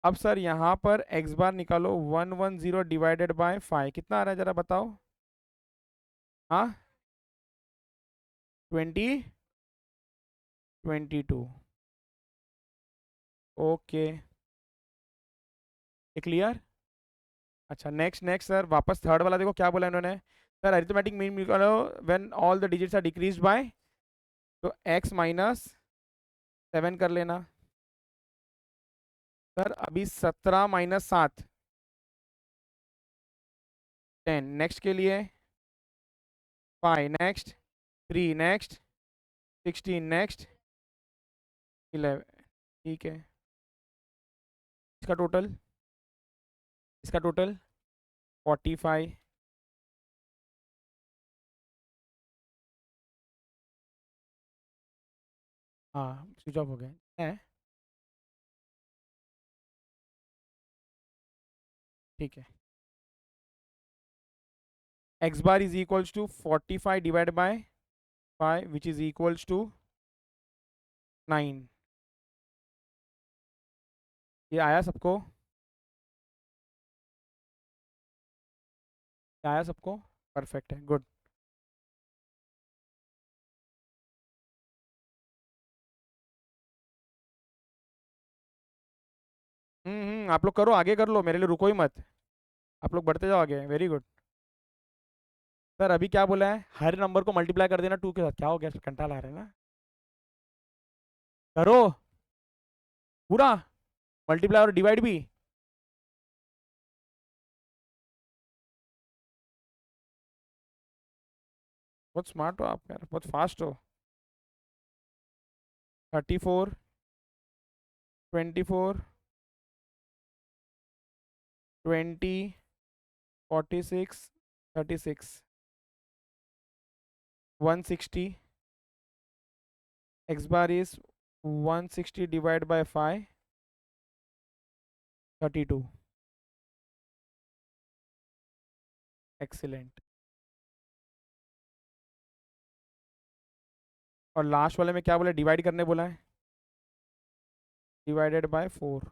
अब सर यहाँ पर x बार निकालो, 110 डिवाइडेड बाय 5 कितना आ रहा है जरा बताओ। हाँ, 22। ओके, ये क्लियर? अच्छा नेक्स्ट नेक्स्ट सर वापस थर्ड वाला देखो क्या बोला इन्होंने। सर अरिथमेटिक मीन निकालो when all the digits are decreased by, तो x माइनस 7 कर लेना। सर अभी 17 माइनस 7 10, नेक्स्ट के लिए 5 नेक्स्ट, 3 नेक्स्ट, 16 नेक्स्ट, 11। ठीक है, इसका टोटल, इसका टोटल 45। हाँ स्विच ऑफ हो गया है। ठीक है, X bar is equals to 45 divide by 5 which is equals to 9। ये आया सबको, ये आया सबको, परफेक्ट है, गुड। आप लोग करो, आगे कर लो, मेरे लिए रुको ही मत, आप लोग बढ़ते जाओ आगे, वेरी गुड। सर अभी क्या बोला है, हर नंबर को मल्टीप्लाई कर देना 2 के साथ, क्या हो गया, कंटाल आ रहा है ना, करो पूरा, मल्टीप्लाई और डिवाइड भी। बहुत स्मार्ट हो आप यार, बहुत फास्ट हो। 34, 24, 20, 46, 36, 160, x bar is 160 divided by 5, 32। Excellent. और लास्ट वाले में क्या बोला, डिवाइड करने बोला है, डिवाइडेड बाय 4।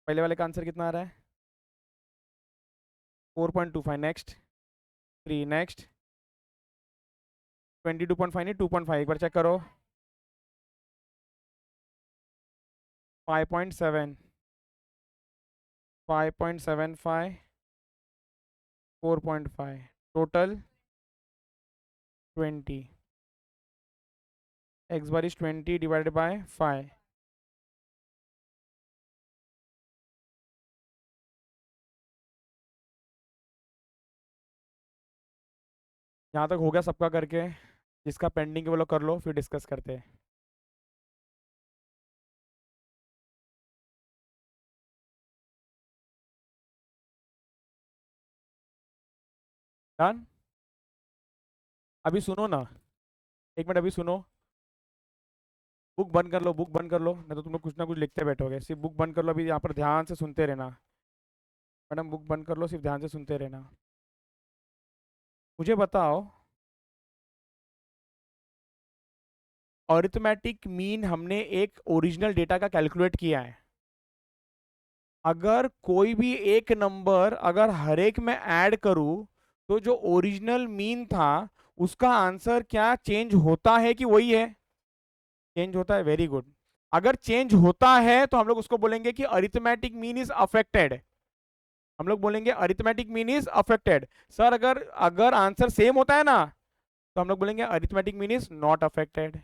पहले वाले का आंसर कितना आ रहा है, 4.25। नेक्स्ट, 3 नेक्स्ट, 22.5 नहीं 2.5, एक बार चेक करो, 5.7, 5.75, 4.5, total 20। x bar is 20 divided by 5। यहाँ तक हो गया सबका करके, जिसका पेंडिंग है वो लोग कर लो, फिर डिस्कस करते हैं। डन। अभी सुनो ना, एक मिनट अभी सुनो, बुक बंद कर लो, बुक बंद कर लो, नहीं तो तुम लोग कुछ ना कुछ लिखते बैठोगे। सिर्फ बुक बंद कर लो, अभी यहाँ पर ध्यान से सुनते रहना। मैडम बुक बंद कर लो, सिर्फ ध्यान से सुनते रहना। मुझे बताओ, अरिथमेटिक मीन हमने एक ओरिजिनल डेटा का कैलकुलेट किया है। अगर कोई भी एक नंबर अगर हर एक में ऐड करूं, तो जो ओरिजिनल मीन था उसका आंसर क्या चेंज होता है कि वही है, चेंज होता है, वेरी गुड। अगर चेंज होता है तो हम लोग उसको बोलेंगे कि अरिथमेटिक मीन इज अफेक्टेड, हम लोग बोलेंगे arithmetic mean is affected. Sir अगर अगर आंसर सेम होता है ना, तो हम लोग बोलेंगे arithmetic mean is not affected.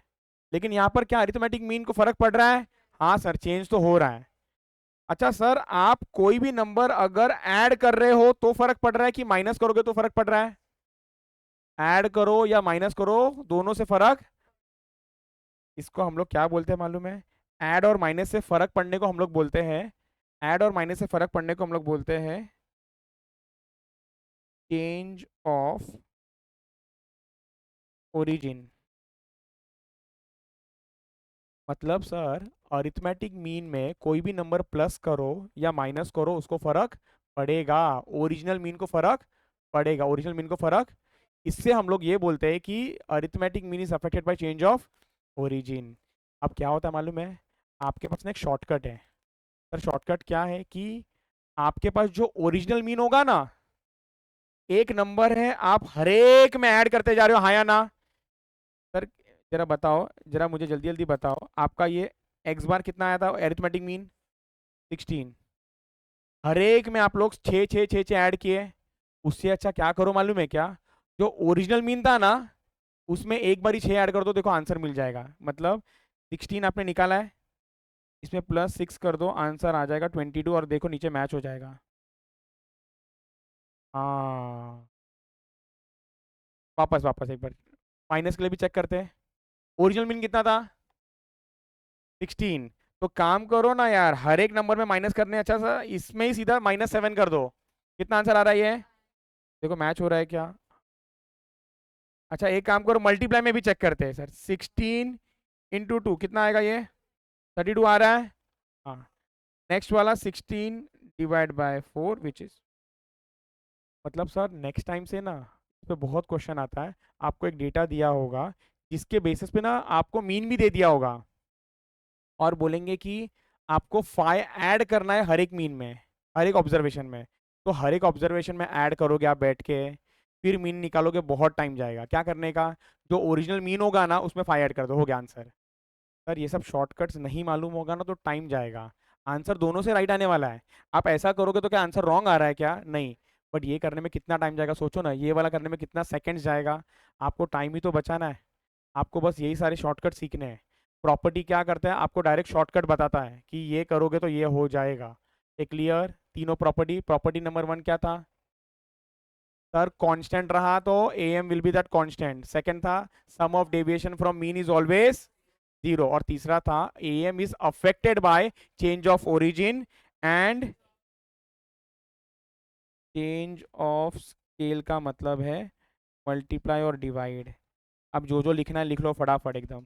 लेकिन यहाँ पर क्या अरिथमेटिक मीन को फर्क पड़ रहा है, हाँ सर चेंज तो हो रहा है। अच्छा सर, आप कोई भी नंबर अगर ऐड कर रहे हो तो फर्क पड़ रहा है कि माइनस करोगे तो फर्क पड़ रहा है, ऐड करो या माइनस करो दोनों से फर्क, इसको हम लोग क्या बोलते हैं मालूम है, ऐड और माइनस से फर्क पड़ने को हम लोग बोलते हैं, ऐड और माइनस से फर्क पड़ने को हम लोग बोलते हैं चेंज ऑफ ओरिजिन। मतलब सर अरिथमेटिक मीन में कोई भी नंबर प्लस करो या माइनस करो उसको फर्क पड़ेगा, ओरिजिनल मीन को फर्क पड़ेगा, ओरिजिनल मीन को फर्क। इससे हम लोग ये बोलते हैं कि arithmetic mean is affected by change of origin. अब क्या होता है मालूम है, आपके पास ना एक शॉर्टकट है। सर शॉर्टकट क्या है कि आपके पास जो ओरिजिनल मीन होगा ना, एक नंबर है आप हर एक में ऐड करते जा रहे हो, हाँ या ना। सर जरा बताओ, जरा मुझे जल्दी जल्दी बताओ, आपका ये एक्स बार कितना आया था एरिथमेटिक मीन 16, हर एक में आप लोग छः छः छः छः ऐड किए। उससे अच्छा क्या करो मालूम है क्या, जो ओरिजिनल मीन था ना, उसमें एक बार ही 6 ऐड कर दो, देखो आंसर मिल जाएगा। मतलब 16 आपने निकाला है, इसमें +6 कर दो, आंसर आ जाएगा 22, और देखो नीचे मैच हो जाएगा। हाँ, वापस वापस एक बार माइनस के लिए भी चेक करते हैं। ओरिजिनल मीन कितना था? 16। तो काम करो ना यार, हर एक नंबर में माइनस करने अच्छा सा इसमें ही सीधा -7 कर दो। कितना आंसर आ रहा है ये? देखो मैच हो रहा है क्या? अच्छा एक काम करो, मल्टीप्लाई में भी चेक करते हैं सर। 16 × 2 कितना आएगा ये? 32 आ रहा है। हाँ, नेक्स्ट वाला 16 ÷ 4 विच इज, मतलब सर नेक्स्ट टाइम से ना इस पे बहुत क्वेश्चन आता है। आपको एक डेटा दिया होगा, जिसके बेसिस पे ना आपको मीन भी दे दिया होगा, और बोलेंगे कि आपको फाइव ऐड करना है हर एक मीन में, हर एक ऑब्जर्वेशन में। तो हर एक ऑब्जर्वेशन में ऐड करोगे आप बैठ के, फिर मीन निकालोगे, बहुत टाइम जाएगा। क्या करने का, जो ओरिजिनल मीन होगा ना उसमें फाइव ऐड कर दो, हो गया आंसर। सर ये सब शॉर्टकट्स नहीं मालूम होगा ना तो टाइम जाएगा। आंसर दोनों से राइट आने वाला है। आप ऐसा करोगे तो क्या आंसर रॉन्ग आ रहा है क्या? नहीं। बट ये करने में कितना टाइम जाएगा सोचो ना, ये वाला करने में कितना सेकंड्स जाएगा। आपको टाइम ही तो बचाना है। आपको बस यही सारे शॉर्टकट सीखने हैं। प्रॉपर्टी क्या करता है, आपको डायरेक्ट शॉर्टकट बताता है कि ये करोगे तो ये हो जाएगा। ए क्लियर? तीनों प्रॉपर्टी। प्रॉपर्टी नंबर 1 क्या था सर? कांस्टेंट रहा तो A M will be that constant. Second था sum of deviation from mean is always 0। और तीसरा था A M is affected by change of origin and change of scale का मतलब है मल्टीप्लाई और डिवाइड। अब जो जो लिखना है लिख लो फटाफट एकदम।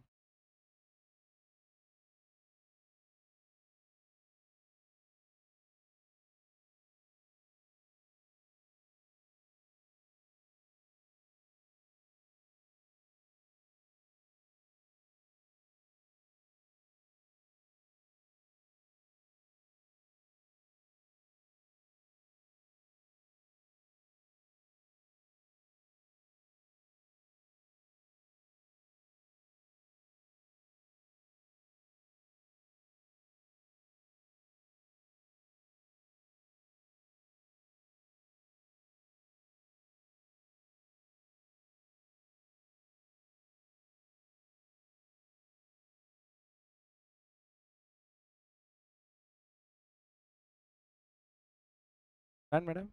Done madam?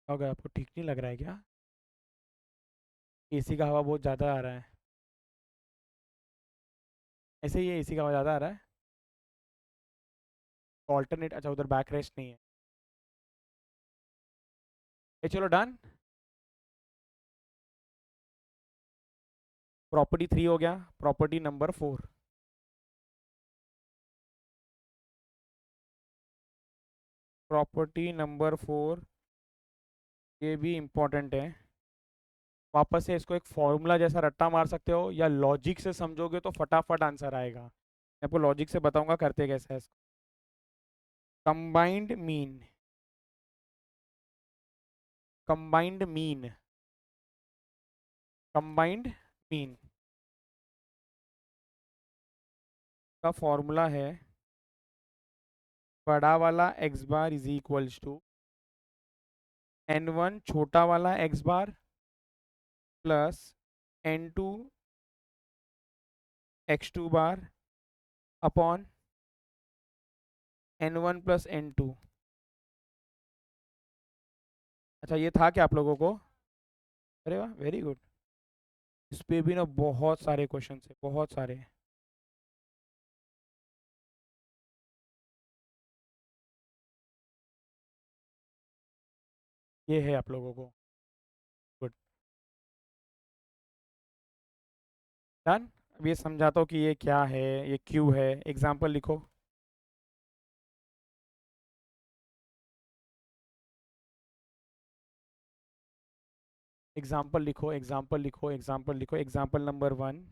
हो गया? आपको ठीक नहीं लग रहा है क्या? एसी का हवा बहुत ज़्यादा आ रहा है। ऐसे ही एसी का हवा ज़्यादा आ रहा है। ऑल्टरनेट, अच्छा उधर बैक रेस्ट नहीं है। ये चलो डन। प्रॉपर्टी 3 हो गया, प्रॉपर्टी नंबर 4। प्रॉपर्टी नंबर 4 ये भी इम्पोर्टेंट है। वापस से इसको एक फॉर्मूला जैसा रट्टा मार सकते हो, या लॉजिक से समझोगे तो फटाफट आंसर आएगा। मैं आपको लॉजिक से बताऊंगा करते कैसे है इसको। Combined mean, combined mean, combined mean का फॉर्मूला है बड़ा वाला X bar is equals to n1 छोटा वाला X bar plus n2 x2 bar upon n1 plus n2। अच्छा ये था क्या आप लोगों को? अरे वाह, वेरी गुड। इस पे भी ना बहुत सारे क्वेश्चन है, बहुत सारे। ये है आप लोगों को। गुड। डन। अब ये समझाता हूँ कि ये क्या है, ये क्यों है। एग्जाम्पल लिखो। एग्जाम्पल लिखो, एग्जाम्पल लिखो, एग्जाम्पल लिखो। Example number 1,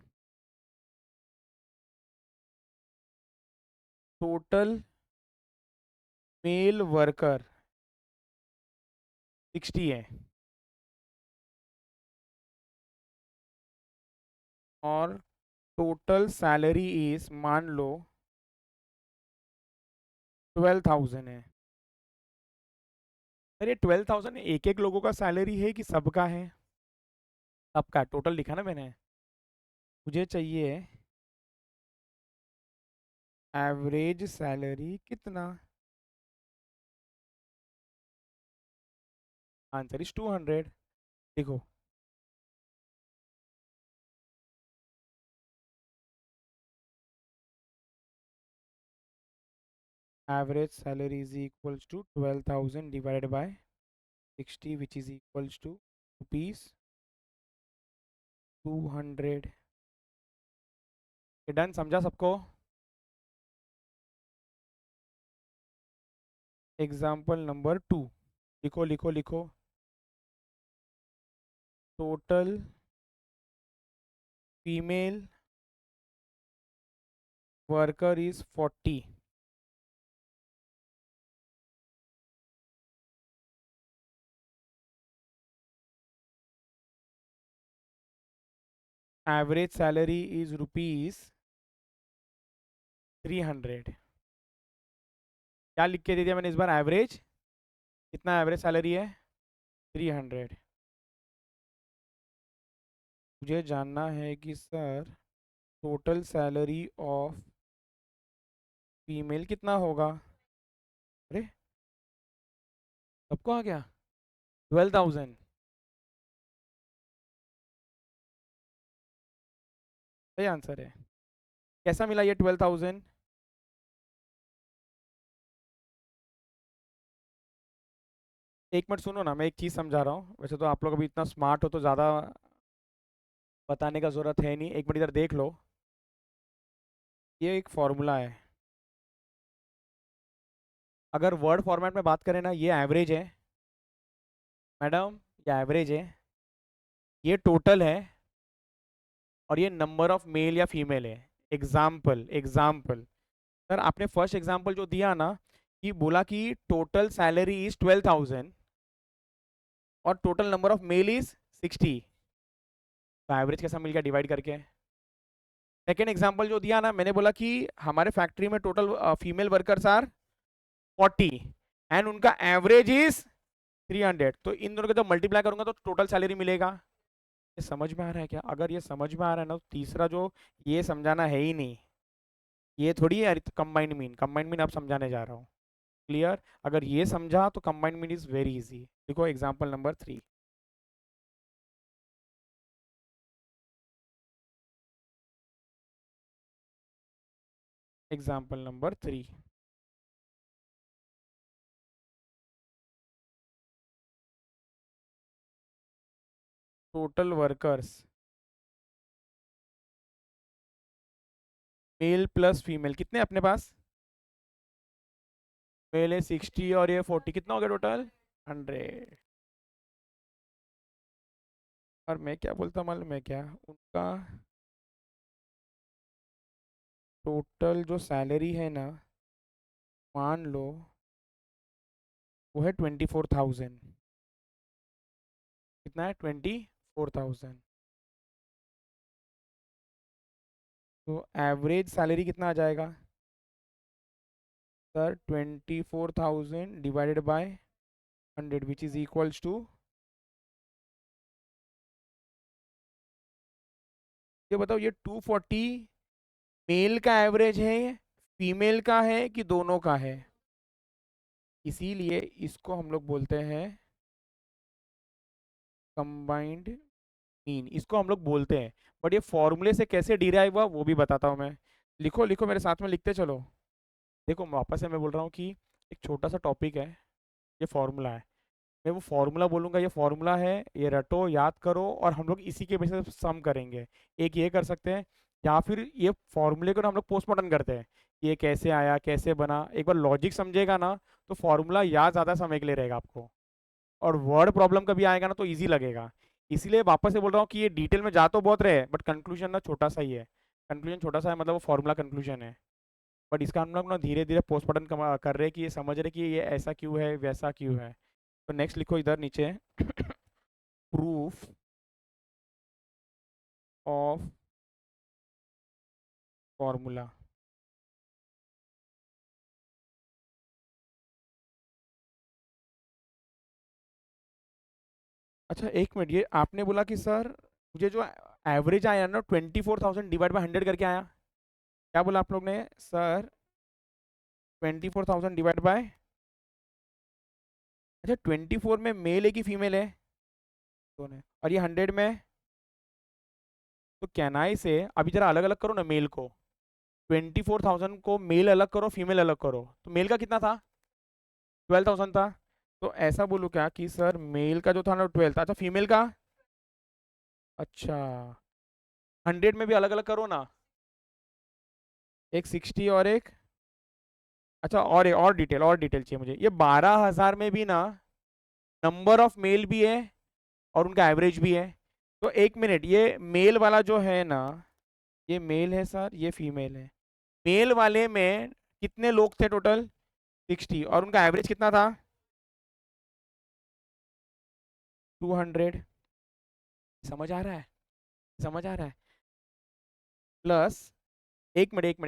total male worker 60 है, और टोटल सैलरी इज मान लो 12,000 है। अरे 12,000 एक एक लोगों का सैलरी है कि सबका है? सबका टोटल लिखा ना मैंने। मुझे चाहिए एवरेज सैलरी कितना। Answer is 200। देखो, average salary is equals to 12,000 divided by 60 which is equals to rupees 200। Done, समझा सबको? एग्जाम्पल नंबर 2, लिखो लिखो लिखो। Total female worker is 40। Average salary is rupees 300। क्या लिख के दे दिया मैंने इस बार? एवरेज कितना? एवरेज सैलरी है 300। मुझे जानना है कि sir total salary of female कितना होगा। अरे, सबको आ गया 12,000। सही आंसर है। कैसा मिला ये 12,000? एक मिनट सुनो ना, मैं एक चीज़ समझा रहा हूँ। वैसे तो आप लोग अभी इतना स्मार्ट हो तो ज़्यादा बताने का ज़रूरत है नहीं। एक मिनट इधर देख लो। ये एक फॉर्मूला है। अगर वर्ड फॉर्मेट में बात करें ना, ये एवरेज है मैडम, ये एवरेज है, ये टोटल है, और ये नंबर ऑफ मेल या फीमेल है। एग्जाम्पल एग्जाम्पल, सर आपने फर्स्ट एग्जाम्पल जो दिया ना, कि बोला कि टोटल सैलरी इज 12,000 और total number of mail is 60, तो एवरेज कैसा मिल गया डिवाइड करके? सेकेंड एग्जाम्पल जो दिया ना, मैंने बोला कि हमारे फैक्ट्री में total female workers are 40 and उनका एवरेज इज 300, तो इन दोनों को जब मल्टीप्लाई करूंगा तो टोटल सैलरी मिलेगा। ये समझ में आ रहा है क्या? अगर ये समझ में आ रहा है ना, तो तीसरा जो ये समझाना है ही नहीं। ये थोड़ी है कंबाइंड मीन, कंबाइंड मीन अब समझाने जा रहा हूँ। क्लियर? अगर ये समझा तो combined mean is very easy. देखो example number 3। Example number 3, total workers male plus female कितने अपने पास? मेल है 60 और ये 40, कितना हो गया टोटल? 100। और मैं क्या बोलता मालूम है क्या? उनका टोटल जो सैलरी है ना, मान लो वो है 24,000। कितना है? 24,000। तो एवरेज सैलरी कितना आ जाएगा sir? 24,000 divided by 100 which is equals to, ये बताओ, ये 240 मेल का एवरेज है, फीमेल का है कि दोनों का है? इसीलिए इसको हम लोग बोलते हैं कंबाइंड मीन, इसको हम लोग बोलते हैं। बट ये फॉर्मूले से कैसे डिराइव हुआ वो भी बताता हूँ मैं। लिखो लिखो मेरे साथ में, लिखते चलो। देखो वापस से मैं बोल रहा हूँ कि एक छोटा सा टॉपिक है, ये फॉर्मूला है। मैं वो फॉर्मूला बोलूँगा, ये फॉर्मूला है, ये रटो, याद करो, और हम लोग इसी के बेसिस पे सम करेंगे। एक ये कर सकते हैं, या फिर ये फॉर्मूले को ना हम लोग पोस्टमार्टम करते हैं, ये कैसे आया, कैसे बना। एक बार लॉजिक समझेगा ना, तो फॉर्मूला याद ज़्यादा समय के लिए रहेगा आपको, और वर्ड प्रॉब्लम कभी आएगा ना तो ईजी लगेगा। इसीलिए वापस से बोल रहा हूँ कि ये डिटेल में जा तो बहुत रहे, बट कंक्लूजन ना छोटा सा ही है। कंक्लूजन छोटा सा है, मतलब वो फॉर्मूला कंक्लूजन है। बट इसका हम लोग ना धीरे धीरे पोस्टमार्टम कर रहे हैं, कि ये समझ रहे कि ये ऐसा क्यों है, वैसा क्यों है। तो नेक्स्ट लिखो इधर नीचे, प्रूफ ऑफ फॉर्मूला। अच्छा एक मिनट, ये आपने बोला कि सर मुझे जो एवरेज आया ना 24,000 डिवाइड बाय 100 करके आया, क्या बोला आप लोग ने सर? 24,000 डिवाइड बाय, अच्छा 24 में मेल है कि फीमेल है? दोनों है। और ये 100 में, तो कैन आई से अभी जरा अलग अलग करो ना मेल को। 24,000 को मेल अलग करो, फीमेल अलग करो, तो मेल का कितना था? 12,000 था। तो ऐसा बोलूँ क्या कि सर मेल का जो था ना 12 था, अच्छा फीमेल का? अच्छा 100 में भी अलग अलग करो ना, एक 60 और एक, अच्छा और डिटेल चाहिए मुझे। ये 12,000 में भी ना नंबर ऑफ मेल भी है और उनका एवरेज भी है। तो एक मिनट, ये मेल वाला जो है ना, ये मेल है सर, ये फीमेल है। मेल वाले में कितने लोग थे टोटल? 60, और उनका एवरेज कितना था? 200। समझ आ रहा है? समझ आ रहा है? प्लस, एक मिनट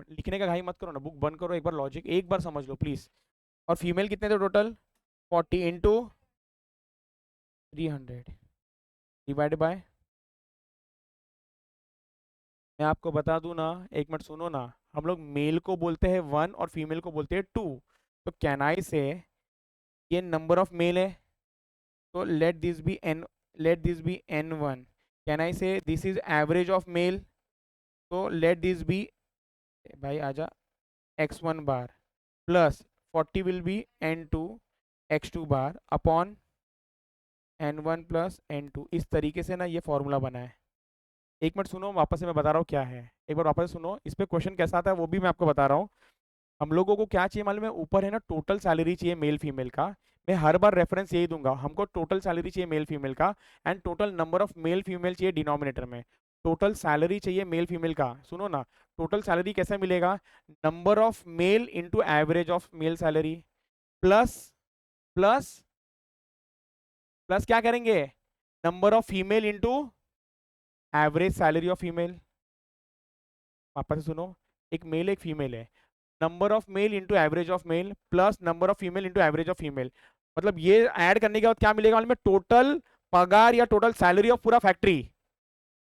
लिखने का घाई मत करो ना, बुक बंद करो, एक बार लॉजिक एक बार समझ लो प्लीज। और फीमेल कितने थे टोटल? 40 इंटू 300 डिवाइड बाय, मैं आपको बता दूं ना, एक मिनट सुनो ना, हम लोग मेल को बोलते हैं 1 और फीमेल को बोलते हैं 2। तो कैन आई से ये नंबर ऑफ मेल है, तो let this be n1। Can I say this is average of male, तो लेट दिस बी, भाई आजा, x1 bar plus 40 will be n2 x2 bar upon n1 plus n2। इस तरीके से ना ये फॉर्मूला बना है। एक मिनट सुनो, वापस से मैं बता रहा हूँ क्या है, एक बार वापस से सुनो, इस पे क्वेश्चन कैसा आता है वो भी मैं आपको बता रहा हूँ। हम लोगों को क्या चाहिए मालूम है? ऊपर है ना टोटल सैलरी चाहिए मेल फीमेल का। मैं हर बार रेफरेंस यही दूंगा, हमको टोटल सैलरी चाहिए मेल फीमेल का, and total number of male female चाहिए डिनोमिनेटर में। टोटल सैलरी चाहिए मेल फीमेल का, सुनो ना, टोटल सैलरी कैसे मिलेगा? Number of mail into average of mail salary, plus plus plus क्या करेंगे? Number of female into average salary of female. वापस से सुनो, एक मेल एक फीमेल है, number of mail into average of male plus number of female into average of female. मतलब ये ऐड करने के बाद क्या मिलेगा मालूम है? टोटल पगार या टोटल सैलरी ऑफ पूरा factory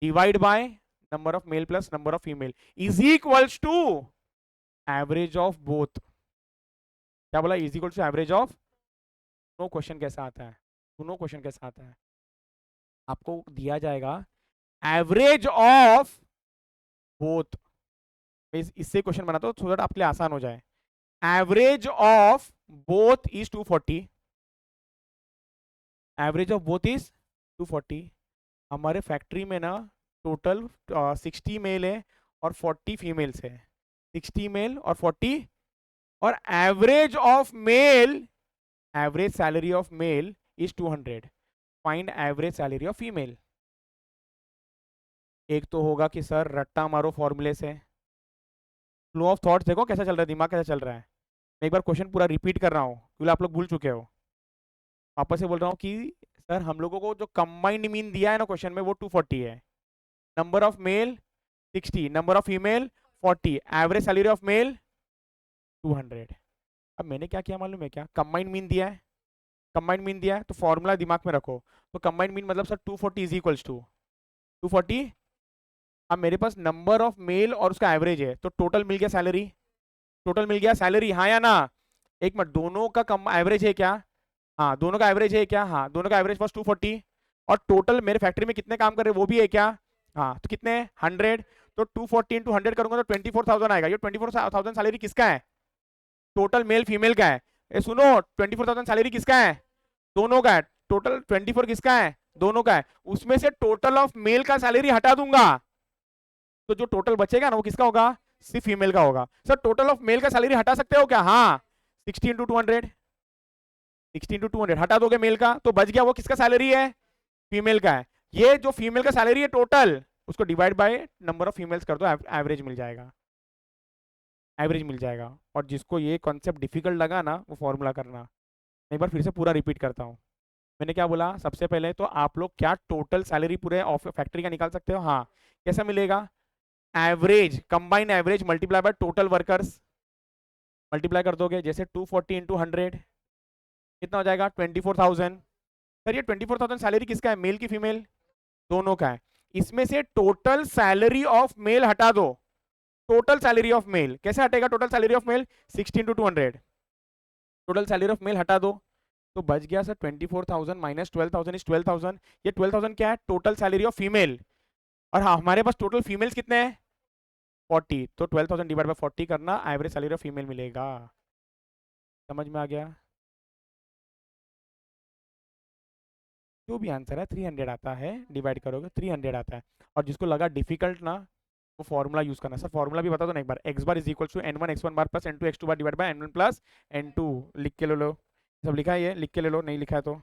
divide by number of male plus number of female is equals to average of both. क्या बोला? Is equal to average of, no question कैसा आता है, सुनो क्वेश्चन कैसा आता है। आपको दिया जाएगा एवरेज ऑफ बोथ, इससे क्वेश्चन बनाता हूँ सो दैट आपके लिए आसान हो जाए। Average of both is 240, average of both is 240। हमारे फैक्ट्री में ना टोटल 60 मेल है और 40 फीमेल्स है, 60 मेल और 40, और average of mail, average salary of male is 200। Find average salary of female. एक तो होगा कि सर रट्टा मारो फॉर्मूले से, फ्लो ऑफ थॉट्स देखो कैसा चल रहा है, दिमाग कैसा चल रहा है। मैं एक बार क्वेश्चन पूरा रिपीट कर रहा हूँ क्योंकि आप लोग भूल चुके हो। वापस से बोल रहा हूँ कि सर हम लोगों को जो कंबाइंड मीन दिया है ना क्वेश्चन में वो 240 है, number of mail 60, number of female 40, average salary of male 200। अब मैंने क्या किया मालूम है क्या? कंबाइंड मीन दिया है, कंबाइंड मीन दिया है तो फॉर्मूला दिमाग में रखो। तो कंबाइंड मीन मतलब सर 240 इज इक्वल्स टू 240। अब मेरे पास नंबर ऑफ मेल और उसका एवरेज है, तो टोटल मिल गया सैलरी, टोटल मिल गया सैलरी, हाँ या ना? एक मिनट, दोनों का कम एवरेज है क्या? हाँ दोनों का एवरेज है क्या? हाँ दोनों का एवरेज बस 240। और टोटल मेरे फैक्ट्री में कितने काम कर रहे हैं वो भी है क्या? हाँ तो कितने? 100। तो 240 इंटू 100 करूंगा तो 24,000 आएगा। ये 24,000 सैलरी किसका है? टोटल मेल फीमेल का है। ए सुनो, 24,000 सैलरी किसका है? दोनों का है। टोटल 24 किसका है? दोनों का है। उसमें से टोटल ऑफ मेल का सैलरी हटा दूंगा, तो जो टोटल बचेगा ना वो किसका होगा? सिर्फ फीमेल का होगा। सर टोटल ऑफ मेल का सैलरी हटा सकते हो क्या? हाँ, 60 इंटू 200, 60 इंटू 200 हटा दोगे मेल का तो बच गया, वो किसका सैलरी है? फीमेल का है। ये जो फीमेल का सैलरी है टोटल, उसको divide by number of females कर दो, एवरेज मिल जाएगा, एवरेज मिल जाएगा। और जिसको ये कॉन्सेप्ट डिफिकल्ट लगा ना वो फॉर्मूला करना। एक बार फिर से पूरा रिपीट करता हूँ। मैंने क्या बोला? सबसे पहले तो आप लोग क्या टोटल सैलरी पूरे ऑफ फैक्ट्री का निकाल सकते हो? हाँ, कैसा मिलेगा? Average, combined average multiply by total workers, multiply कर दोगे, जैसे 240 इंटू 100 कितना हो जाएगा? 24,000। सर ये 24,000 सैलरी किसका है, मेल की फीमेल? दोनों का है। इसमें से टोटल सैलरी ऑफ मेल हटा दो। टोटल सैलरी ऑफ मेल कैसे हटेगा? Total salary of male 16 to 200, total salary of male हटा दो तो बच गया सर 24,000 माइनस 12,000 इज 12,000। ये 12,000 क्या है? Total salary of female. और हाँ, हमारे पास टोटल फीमेल्स कितने हैं? 40। तो 12,000 डिवाइड बाय 40 करना, एवरेज सैलरी ऑफ फीमेल मिलेगा। समझ में आ गया? जो भी आंसर है 300 आता है, डिवाइड करोगे 300 आता है। और जिसको लगा डिफिकल्ट ना, वो फॉर्मूला यूज करना। सर फॉर्मूला भी बता दो ना एक बार। X bar is equal to n1 x1 bar plus n2 x2 bar divide by n1 plus n2। लिख के ले लो, सब लिखा है ये, लिख के ले लो, नहीं लिखा है तो।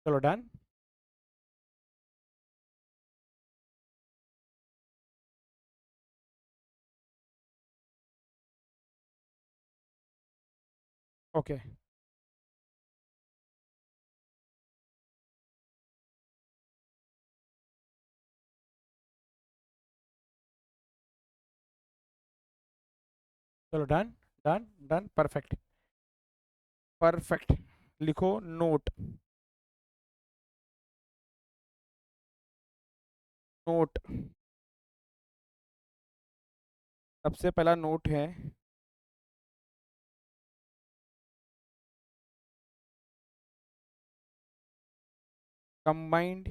चलो डन। ओके चलो done done done, perfect perfect. लिखो नोट। नोट, सबसे पहला नोट है, combined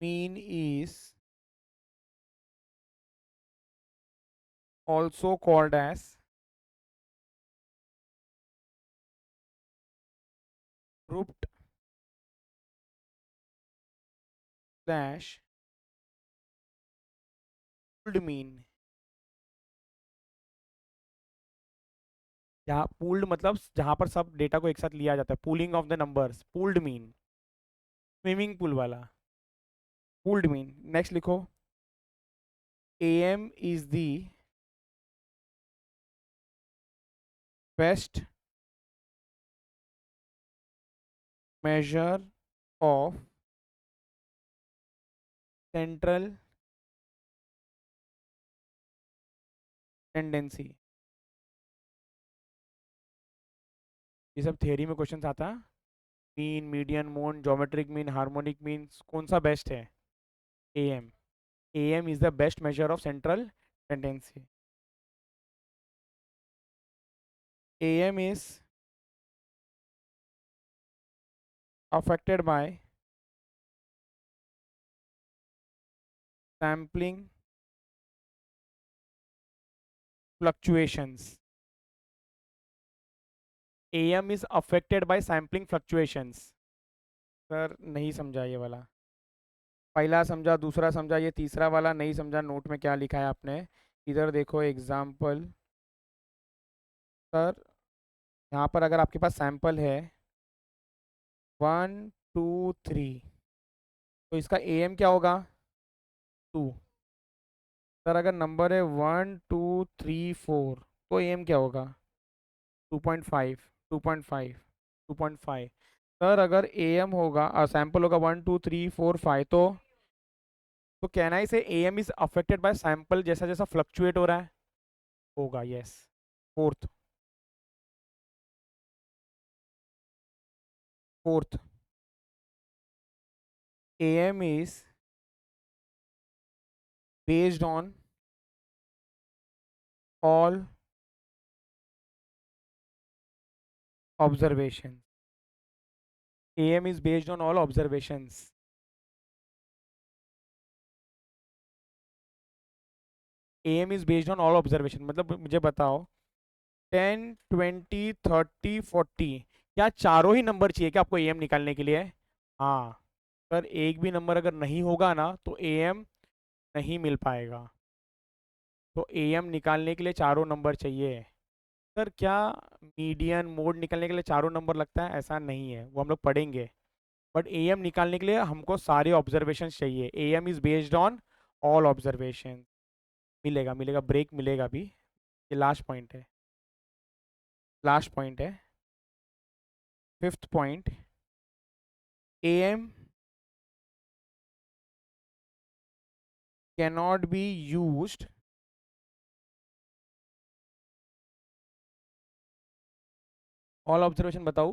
mean is also called as grouped slash pooled mean। जहाँ पूल्ड मतलब जहां पर सब डेटा को एक साथ लिया जाता है, pooling of the numbers, pooled mean, swimming pool वाला पूल्ड मीन। नेक्स्ट लिखो, AM is the best measure of central tendency। ये सब थियरी में क्वेश्चन आता है। मीन, मीडियन, मोन, ज्योमेट्रिक मीन, हार्मोनिक मीन, कौन सा बेस्ट है? AM। AM is the best measure of central tendency। AM is affected by sampling fluctuations। AM is affected by sampling fluctuations। Sir नहीं समझा ये वाला। पहला समझा, दूसरा समझा, ये तीसरा वाला नहीं समझा। नोट में क्या लिखा है आपने, इधर देखो एग्जाम्पल। सर यहाँ पर अगर आपके पास सैंपल है 1 2 3, तो इसका AM क्या होगा? 2। सर अगर नंबर है 1 2 3 4, तो AM क्या होगा? 2.5 2.5 2.5। सर अगर AM होगा, सैंपल होगा 1 2 3 4 5, तो कहना ही से AM is affected bye sample जैसा जैसा फ्लक्चुएट हो रहा है, होगा। Yes. Fourth, fourth, AM is based on all observations। AM is based on all observations। AM is based on all observation मतलब मुझे बताओ 10 20 30 40, क्या चारों ही नंबर चाहिए क्या आपको AM निकालने के लिए? हाँ। सर एक भी नंबर अगर नहीं होगा ना तो एएम नहीं मिल पाएगा। तो एएम निकालने के लिए चारों नंबर चाहिए। सर क्या मीडियन मोड निकालने के लिए चारों नंबर लगता है? ऐसा नहीं है, वो हम लोग पढ़ेंगे। बट एएम निकालने के लिए हमको सारे ऑब्जर्वेशन चाहिए। AM is based on all observation. मिलेगा मिलेगा, ब्रेक मिलेगा भी। ये लास्ट पॉइंट है, लास्ट पॉइंट है, fifth point. AM cannot be used. All observation बताओ।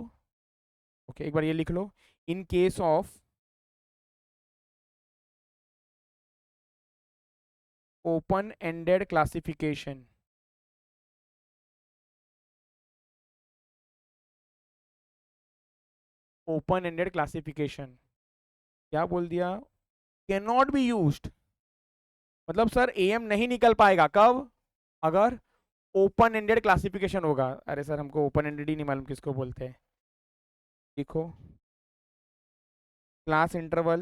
ओके, एक बार ये लिख लो। In case of open ended classification. Open ended classification क्या बोल दिया? Can not be used. मतलब सर एएम नहीं निकल पाएगा कब? अगर ओपन एंडेड क्लासिफिकेशन होगा। अरे सर हमको ओपन एंडेड ही नहीं मालूम किसको बोलते हैं। देखो, क्लास इंटरवल।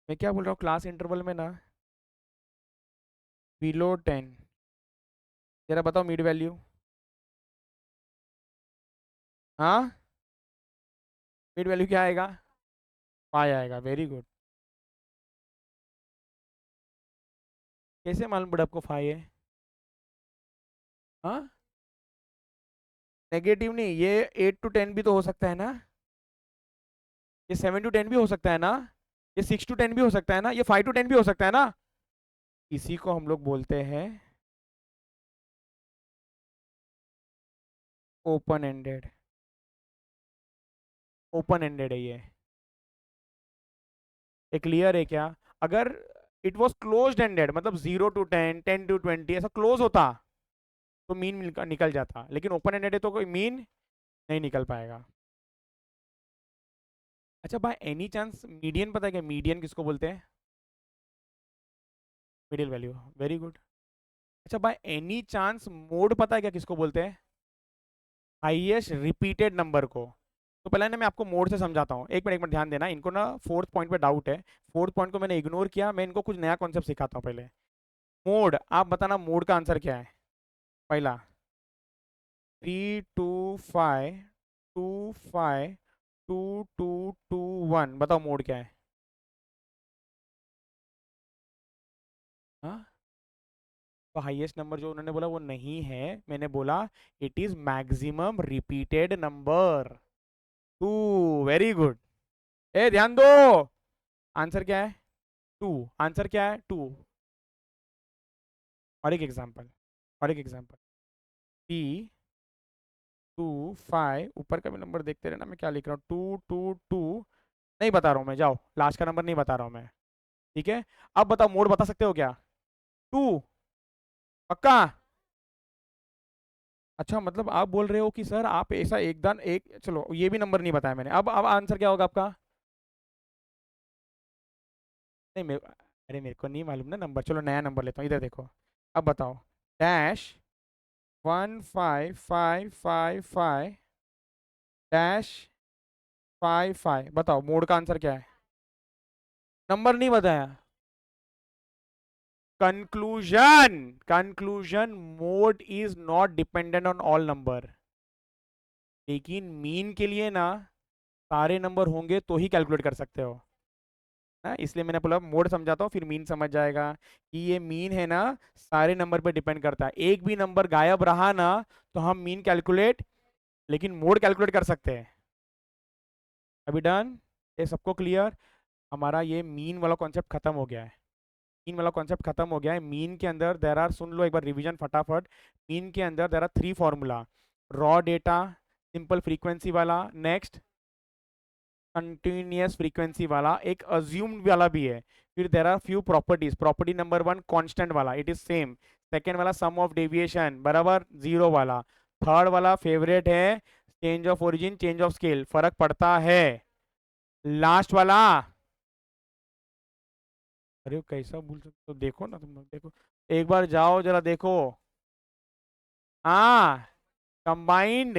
मैं क्या बोल रहा हूँ, क्लास इंटरवल में ना बिलो 10। जरा बताओ मिड वैल्यू। हाँ, मिड वैल्यू क्या आएगा? 5 आएगा। Very good. कैसे मालूम बड़ा आपको 5 है? हाँ, नेगेटिव नहीं, ये 8 to 10 भी तो हो सकता है ना। ये 7 to 10 भी हो सकता है ना। ये 6 to 10 भी हो सकता है ना। ये 5 to 10 भी हो सकता है ना। इसी को हम लोग बोलते हैं ओपन एंडेड। ओपन एंडेड है ये। ये क्लियर है क्या? अगर इट वॉज क्लोज्ड एंडेड, मतलब 0 to 10, 10 to 20 ऐसा क्लोज होता तो मीन निकल जाता, लेकिन ओपन एंडेड है तो कोई मीन नहीं निकल पाएगा। अच्छा, बाय एनी चांस मीडियन पता है क्या? मीडियन किसको बोलते हैं? Middle value. Very good. अच्छा, बाय एनी चांस मोड पता है क्या किसको बोलते हैं? हाईएस्ट रिपीटेड नंबर को। तो पहले ना मैं आपको मोड से समझाता हूँ। एक मिनट ध्यान देना, इनको ना फोर्थ पॉइंट पे डाउट है। फोर्थ पॉइंट को मैंने इग्नोर किया, मैं इनको कुछ नया कॉन्सेप्ट सिखाता हूँ पहले। मोड, आप बताना मोड का आंसर क्या है? पहला 3 2 5 2 5 2 2 2 1। बताओ मोड क्या है? हाँ, तो हाईएस्ट नंबर जो उन्होंने बोला वो नहीं है। मैंने बोला it is maximum repeated number. 2। Very good. ए ध्यान दो। आंसर क्या है? 2। आंसर क्या है? 2। और एक एग्जांपल, और एक एग्जांपल। 3 2 5, ऊपर का भी नंबर देखते रहना मैं क्या लिख रहा हूँ। 2 2 2। नहीं बता रहा हूँ मैं, जाओ, लास्ट का नंबर नहीं बता रहा हूँ मैं। ठीक है, अब बताओ मोड बता सकते हो क्या? 2। पक्का? अच्छा, मतलब आप बोल रहे हो कि सर आप ऐसा एकदम एक, चलो ये भी नंबर नहीं बताया मैंने। अब आंसर क्या होगा आपका? नहीं अरे मेरे को नहीं मालूम ना नंबर। चलो नया नंबर लेता हूँ, इधर देखो। अब बताओ। Dash 1 5 5 5 5 dash 5 5। बताओ मोड का आंसर क्या है? नंबर नहीं बताया। Conclusion. Conclusion, mode is not dependent on all number. लेकिन मीन के लिए ना सारे नंबर होंगे तो ही कैलकुलेट कर सकते हो ना। इसलिए मैंने बोला मोड समझाता हूँ फिर मीन समझ जाएगा कि ये मीन है ना, सारे नंबर पे डिपेंड करता है। एक भी नंबर गायब रहा ना तो हम मीन कैलकुलेट, लेकिन मोड कैलकुलेट कर सकते हैं। अभी डन? ये सबको क्लियर? हमारा ये मीन वाला कॉन्सेप्ट खत्म हो गया है। मीन वाला कॉन्सेप्ट खत्म हो गया है। मीन के अंदर देर आर, सुन लो एक बार रिवीजन फटाफट। मीन के अंदर there are 3 formula. Raw data, simple frequency वाला, नेक्स्ट कंटिन्यूअस फ्रीक्वेंसी वाला, एक अज्यूम्ड वाला भी है। फिर there are few properties. Property number 1 constant वाला, इट इज सेम। सेकेंड वाला सम ऑफ डेविएशन बराबर 0 वाला। थर्ड वाला फेवरेट है, change of origin change of scale, फर्क पड़ता है। लास्ट वाला, अरे कैसा भूल सकते हो? देखो ना तुम लोग, देखो एक बार जाओ जरा देखो। हाँ, कंबाइंड।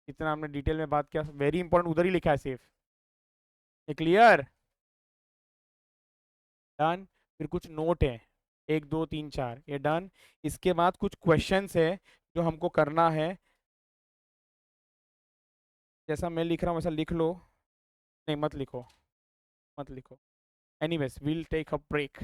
इतना हमने डिटेल में बात किया, वेरी इंपॉर्टेंट, उधर ही लिखा है सिर्फ। ये क्लियर? डन। फिर कुछ नोट है, 1 2 3 4, ये डन। इसके बाद कुछ क्वेश्चंस है जो हमको करना है। जैसा मैं लिख रहा हूँ वैसा लिख लो। नहीं, मत लिखो, मत लिखो। Anyways, will take a break.